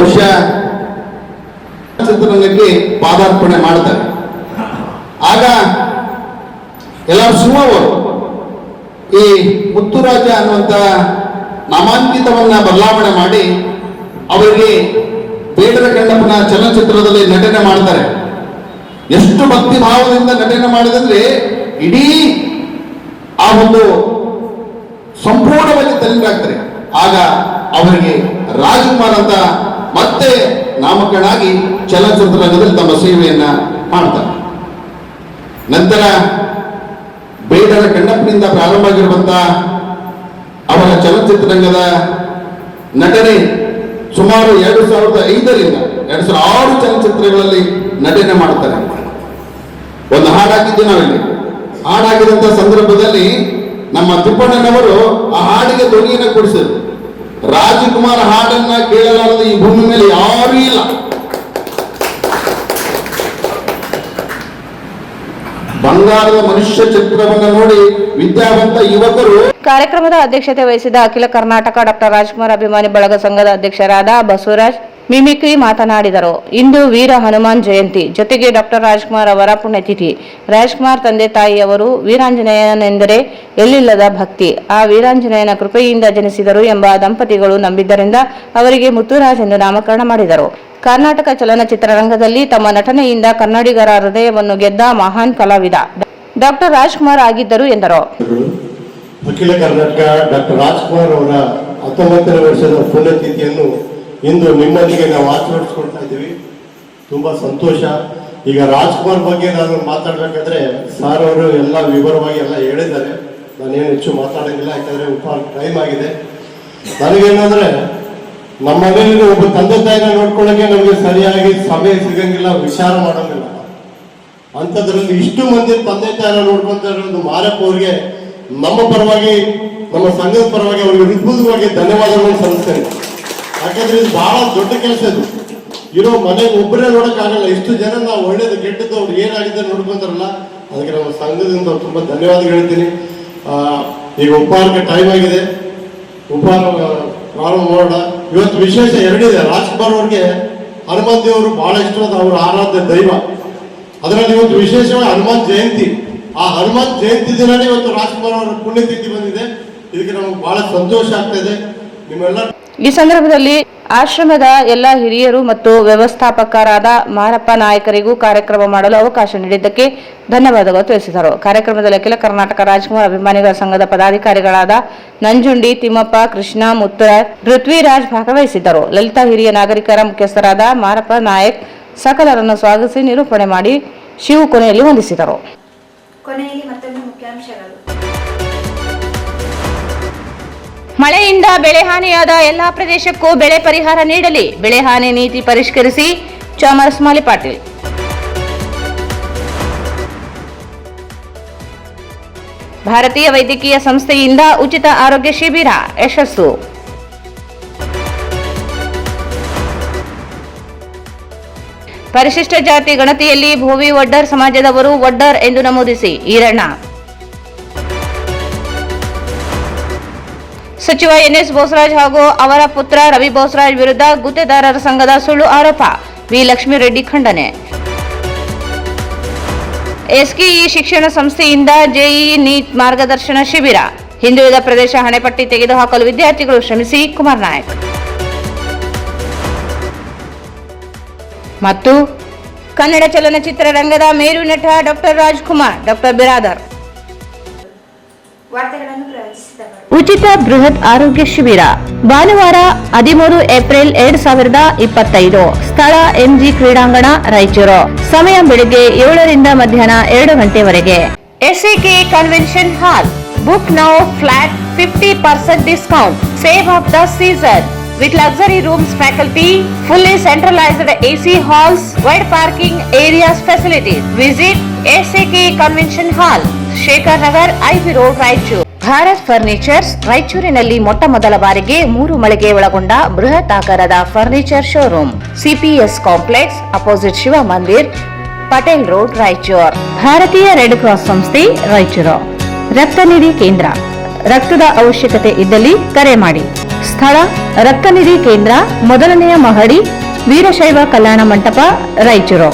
S8: ಬಹುಶಃ ಚಿತ್ರರಂಗಕ್ಕೆ ಪಾದಾರ್ಪಣೆ ಮಾಡ್ತಾರೆ. ಆಗ ಎಲ್ಲರೂ ಸುಮ್ಮವರು ಈ ಮುತ್ತುರಾಜ ಅನ್ನುವಂಥ ನಾಮಾಂಕಿತವನ್ನ ಬದಲಾವಣೆ ಮಾಡಿ ಅವರಿಗೆ ಬೇಡರ ಕಣ್ಣಪ್ಪನ ಚಲನಚಿತ್ರದಲ್ಲಿ ನಟನೆ ಮಾಡ್ತಾರೆ. ಎಷ್ಟು ಭಕ್ತಿ ಭಾವದಿಂದ ನಟನೆ ಮಾಡಿದಂದ್ರೆ ಇಡೀ ಆ ಒಂದು ಸಂಪೂರ್ಣವಾಗಿ ತಲೆಗಾಗ್ತಾರೆ. ಆಗ ಅವರಿಗೆ ರಾಜ್ಕುಮಾರ್ ಅಂತ ಮತ್ತೆ ನಾಮಕರಣ ಆಗಿ ಚಲನಚಿತ್ರರಂಗದಲ್ಲಿ ತಮ್ಮ ಸೇವೆಯನ್ನ ಮಾಡ್ತಾರೆ. ನಂತರ ಬೇಡರ ಕಣ್ಣಪ್ಪನಿಂದ ಪ್ರಾರಂಭ ಆಗಿರುವಂತಹ ಅವರ ಚಲನಚಿತ್ರರಂಗದ ನಟನೆ ಸುಮಾರು 2005ರಿಂದ 2006 ಚಲನಚಿತ್ರಗಳಲ್ಲಿ ನಟನೆ ಮಾಡ್ತಾರೆ. ಒಂದು ಹಾಡಾಗಿದ್ದು ನಾವಿಲ್ಲಿ ಹಾಡಾಗಿರುವಂತಹ ಸಂದರ್ಭದಲ್ಲಿ ನಮ್ಮ ತಿಪ್ಪಣ್ಣನವರು ಆ ಹಾಡಿಗೆ ಧ್ವನಿಯನ್ನು ಕೊಡಿಸಿದ್ರು. ರಾಜಕುಮಾರ್ ಹಾಡನ್ನ ಕೇಳಲಾರದ ಈ ಭೂಮಿ ಮೇಲೆ ಯಾರೂ ಇಲ್ಲ. ಬಂಗಾರದ ಮನುಷ್ಯ ಚಿತ್ರವನ್ನು ನೋಡಿ ವಿದ್ಯಾವಂತ ಯುವಕರು.
S2: ಕಾರ್ಯಕ್ರಮದ ಅಧ್ಯಕ್ಷತೆ ವಹಿಸಿದ ಅಖಿಲ ಕರ್ನಾಟಕ ಡಾಕ್ಟರ್ ರಾಜ್ಕುಮಾರ್ ಅಭಿಮಾನಿ ಬಳಗ ಸಂಘದ ಅಧ್ಯಕ್ಷರಾದ ಬಸವರಾಜ್ ಮಿಮಿಕ್ರಿ ಮಾತನಾಡಿದರು. ಇಂದು ವೀರ ಹನುಮಾನ್ ಜಯಂತಿ, ಜೊತೆಗೆ ಡಾಕ್ಟರ್ ರಾಜ್ಕುಮಾರ್ ಅವರ ಪುಣ್ಯತಿಥಿ. ರಾಜ್ಕುಮಾರ್ ತಂದೆ ತಾಯಿಯವರು ವೀರಾಂಜನೇಯನೆಂದರೆ ಎಲ್ಲಿಲ್ಲದ ಭಕ್ತಿ. ಆ ವೀರಾಂಜನೇಯನ ಕೃಪೆಯಿಂದ ಜನಿಸಿದರು ಎಂಬ ದಂಪತಿಗಳು ನಂಬಿದ್ದರಿಂದ ಅವರಿಗೆ ಮುತ್ತುರಾಜ್ ಎಂದು ನಾಮಕರಣ ಮಾಡಿದರು. ಕರ್ನಾಟಕ ಚಲನಚಿತ್ರರಂಗದಲ್ಲಿ ತಮ್ಮ ನಟನೆಯಿಂದ ಕನ್ನಡಿಗರ ಹೃದಯವನ್ನು ಗೆದ್ದ ಮಹಾನ್ ಕಲಾವಿದ ಡಾಕ್ಟರ್ ರಾಜ್ಕುಮಾರ್ ಆಗಿದ್ದರು ಎಂದರು.
S9: ಅಖಿಲ ಕರ್ನಾಟಕ ಡಾಕ್ಟರ್ ರಾಜ್ಕುಮಾರ್ ಅವರ 19ನೇ ವರ್ಷದ ಪುಣ್ಯತಿಥಿಯನ್ನು ಇಂದು ನಿಮ್ಮೊಂದಿಗೆ ನಾವು ಆಚರಿಸ್ಕೊಳ್ತಾ ಇದ್ದೀವಿ. ತುಂಬಾ ಸಂತೋಷ. ಈಗ ರಾಜ್ಕುಮಾರ್ ಬಗ್ಗೆ ನಾನು ಮಾತಾಡ್ಬೇಕಾದ್ರೆ ಸಾರ್ ಅವರು ಎಲ್ಲ ವಿವರವಾಗಿ ಎಲ್ಲ ಹೇಳಿದ್ದಾರೆ. ನಾನೇನು ಹೆಚ್ಚು ಮಾತಾಡೋಂಗಿಲ್ಲ, ಯಾಕಂದ್ರೆ ಟೈಮ್ ಆಗಿದೆ. ನನಗೇನಂದ್ರೆ ನಮ್ಮ ಮನೆಯಲ್ಲಿ ಒಬ್ಬ ತಂದೆ ತಾಯಿನ ನೋಡ್ಕೊಳ್ಳೋಕೆ ನಮಗೆ ಸರಿಯಾಗಿ ಸಮಯ ಸಿಗಂಗಿಲ್ಲ, ವಿಚಾರ ಮಾಡೋಂಗಿಲ್ಲ. ಅಂಥದ್ರಲ್ಲಿ ಇಷ್ಟು ಮಂದಿ ತಂದೆ ತಾಯಿನ ನೋಡ್ಕೊಂತ ಇರೋದು ಮಾರಪ್ಪ ಅವ್ರಿಗೆ ನಮ್ಮ ಪರವಾಗಿ, ನಮ್ಮ ಸಂಘದ ಪರವಾಗಿ ಅವ್ರಿಗೆ ಹೃದಯವಾಗಿ ಧನ್ಯವಾದಗಳನ್ನು ಸಲ್ಲಿಸ್ತೇನೆ. ಯಾಕಂದ್ರೆ ಇದು ಬಹಳ ದೊಡ್ಡ ಕೆಲಸ. ಇದು ಇರೋ ಮನೆಗೆ ಒಬ್ಬರೇ ನೋಡೋಕ್ಕಾಗಲ್ಲ. ಇಷ್ಟು ಜನ ನಾವು ಒಳ್ಳೇದು ಕೆಟ್ಟದ್ದು ಅವ್ರು ಏನಾಗಿದೆ ನೋಡ್ಕೊಂತಾರಲ್ಲ, ಅದಕ್ಕೆ ನಮ್ಮ ಸಂಘದಿಂದ ತುಂಬಾ ಧನ್ಯವಾದಗಳು ಹೇಳ್ತೀನಿ. ಈಗ ಉಪಹಾರಕ್ಕೆ ಟೈಮ್ ಆಗಿದೆ, ಉಪಹಾರ ಪ್ರಾರಂಭ ಮಾಡೋಣ. ಇವತ್ತು ವಿಶೇಷ ಎರಡಿದೆ. ರಾಜ್ಕುಮಾರ್ ಅವ್ರಿಗೆ ಹನುಮಂತ ದೇವರು ಬಹಳ ಇಷ್ಟವಾದ ಅವರ ಆರಾಧ್ಯ ದೈವ. ಅದರಲ್ಲಿ ಇವತ್ತು ವಿಶೇಷವಾಗಿ ಹನುಮಾನ್ ಜಯಂತಿ. ಆ ಹನುಮಾನ್ ಜಯಂತಿ ದಿನನೇ ಇವತ್ತು ರಾಜ್ಕುಮಾರ್ ಅವರ ಪುಣ್ಯತಿಥಿ ಬಂದಿದೆ. ಇದಕ್ಕೆ ನಮಗೆ ಬಹಳ ಸಂತೋಷ ಆಗ್ತಾ ಇದೆ. ನಿಮ್ಮೆಲ್ಲ
S2: ಈ ಸಂದರ್ಭದಲ್ಲಿ ಆಶ್ರಮದ ಎಲ್ಲ ಹಿರಿಯರು ಮತ್ತು ವ್ಯವಸ್ಥಾಪಕರಾದ ಮಾರಪ್ಪ ನಾಯಕರಿಗೂ ಕಾರ್ಯಕ್ರಮ ಮಾಡಲು ಅವಕಾಶ ನೀಡಿದ್ದಕ್ಕೆ ಧನ್ಯವಾದಗಳು ತಿಳಿಸಿದರು. ಕಾರ್ಯಕ್ರಮದಲ್ಲಿ ಅಖಿಲ ಕರ್ನಾಟಕ ರಾಜ್ಕುಮಾರ್ ಅಭಿಮಾನಿಗಳ ಸಂಘದ ಪದಾಧಿಕಾರಿಗಳಾದ ನಂಜುಂಡಿ, ತಿಮ್ಮಪ್ಪ, ಕೃಷ್ಣ, ಮುತ್ತುರಾಜ್, ಪೃಥ್ವಿರಾಜ್ ಭಾಗವಹಿಸಿದ್ದರು. ಲಲಿತಾ ಹಿರಿಯ ನಾಗರಿಕರ ಮುಖ್ಯಸ್ಥರಾದ ಮಾರಪ್ಪ ನಾಯಕ್ ಸಕಲರನ್ನು ಸ್ವಾಗತಿಸಿ ನಿರೂಪಣೆ ಮಾಡಿ ಶಿವು ಕೊನೆಯಲ್ಲಿ ವಂದಿಸಿದರು.
S1: ಕೊನೆಯಲ್ಲಿ ಮತ್ತೊಂದು ಮುಖ್ಯಾಂಶಗಳು.
S2: ಮಳೆಯಿಂದ ಬೆಳೆ ಹಾನಿಯಾದ ಎಲ್ಲಾ ಪ್ರದೇಶಕ್ಕೂ ಬೆಳೆ ಪರಿಹಾರ ನೀಡಲಿ, ಬೆಳೆ ಹಾನಿ ನೀತಿ ಪರಿಷ್ಕರಿಸಿ ಚಾಮರಸ್ಮಾಲಿ ಪಾಟೀಲ್. ಭಾರತೀಯ ವೈದ್ಯಕೀಯ ಸಂಸ್ಥೆಯಿಂದ ಉಚಿತ ಆರೋಗ್ಯ ಶಿಬಿರ ಯಶಸ್ಸು. ಪರಿಶಿಷ್ಟ ಜಾತಿ ಗಣತಿಯಲ್ಲಿ ಭೋವಿ ಒಡ್ಡರ್ ಸಮಾಜದವರು ಒಡ್ಡರ್ ಎಂದು ನಮೂದಿಸಿ ಈರಣ್ಣ. ಸಚಿವ ಎನ್ಎಸ್ ಬೋಸರಾಜ್ ಹಾಗೂ ಅವರ ಪುತ್ರ ರವಿ ಬೋಸರಾಜ್ ವಿರುದ್ಧ ಗುತ್ತೇದಾರರ ಸಂಘದ ಸುಳ್ಳು ಆರೋಪ, ವಿ ಲಕ್ಷ್ಮೀರೆಡ್ಡಿ ಖಂಡನೆ. ಎಸ್ಕೆಇ ಶಿಕ್ಷಣ ಸಂಸ್ಥೆಯಿಂದ ಜೆಇಇ ನೀಟ್ ಮಾರ್ಗದರ್ಶನ ಶಿಬಿರ, ಹಿಂದುಳಿದ ಪ್ರದೇಶ ಹಣೆಪಟ್ಟಿ ತೆಗೆದುಹಾಕಲು ವಿದ್ಯಾರ್ಥಿಗಳು ಶ್ರಮಿಸಿ ಕುಮಾರ್ ನಾಯಕ್. ಮತ್ತು ಕನ್ನಡ ಚಲನಚಿತ್ರರಂಗದ ಮೇರು ನಟ ಡಾಕ್ಟರ್ ರಾಜ್ಕುಮಾರ್, ಡಾಕ್ಟರ್ ಬಿರಾದರ್. ಉಚಿತ ಬೃಹತ್ ಆರೋಗ್ಯ ಶಿಬಿರ ಭಾನುವಾರ 13 ಏಪ್ರಿಲ್ 2025. ಸ್ಥಳ ಎಂಜಿ ಕ್ರೀಡಾಂಗಣ, ರಾಯಚೂರು. ಸಮಯ ಬೆಳಿಗ್ಗೆ 7 ರಿಂದ ಮಧ್ಯಾಹ್ನ 2 ಗಂಟೆವರೆಗೆ. SAK convention hall. Book now, flat 50% discount. Save of the season with luxury rooms, faculty, fully centralized AC halls, wide parking areas, facilities. Visit SAK Convention Hall, Shekhar Nagar, IV Road, Raichur. Bharat furnitures ರಾಯಚೂರಿನಲ್ಲಿ ಮೊಟ್ಟ ಮೊದಲ ಬಾರಿಗೆ 3 ಮಳಿಗೆ ಒಳಗೊಂಡ ಬೃಹತ್ ಆಕಾರದ furniture showroom. CPS complex, opposite Shiva Mandir, Patel road, Raichur. Bharatiya red cross ಸಂಸ್ಥೆ, ರಾಯಚೂರು. ರಕ್ತ ನಿಧಿ ಕೇಂದ್ರ. ರಕ್ತದ ಅವಶ್ಯಕತೆ ಇದ್ದಲ್ಲಿ ಕರೆ ಮಾಡಿ. ಸ್ಥಳ ರಕ್ತನಿಧಿ ಕೇಂದ್ರ, ಮೊದಲನೆಯ ಮಹಡಿ, ವೀರಶೈವ ಕಲ್ಯಾಣ ಮಂಟಪ, ರಾಯಚೂರು.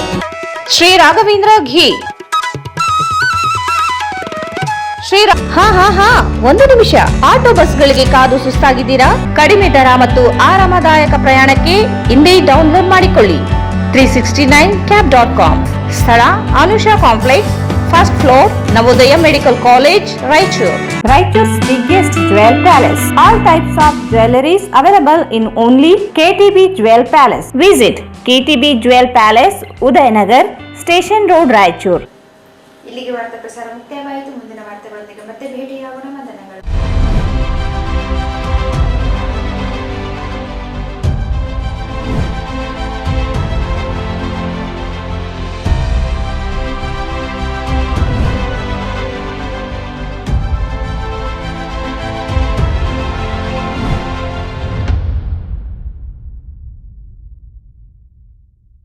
S2: ಶ್ರೀ ರಾಘವೇಂದ್ರ ಘೀ. ಒಂದು ನಿಮಿಷ. ಆಟೋ ಬಸ್ಗಳಿಗೆ ಕಾದು ಸುಸ್ತಾಗಿದ್ದೀರಾ? ಕಡಿಮೆ ದರ ಮತ್ತು ಆರಾಮದಾಯಕ ಪ್ರಯಾಣಕ್ಕೆ ಇಂದೇ ಡೌನ್ಲೋಡ್ ಮಾಡಿಕೊಳ್ಳಿ 369cab.com. ಸ್ಥಳ Anusha complex, first floor, Navodaya medical college, Raichur. Raichuru's biggest jewel palace. All types of jewelries available in only KTB Jewel Palace. Visit KTB Jewel Palace, Udayanagar, Station Road, Raichur.
S1: ಇಲ್ಲಿಗೆ ವಾರ್ತಾ ಪ್ರಸಾರ ಮುಕ್ತಾಯವಾಯಿತು. ಮುಂದಿನ ವಾರ್ತೆಗಳೊಂದಿಗೆ ಮತ್ತೆ ಭೇಟಿಯಾಗೋಣ. ವಂದನೆಗಳು.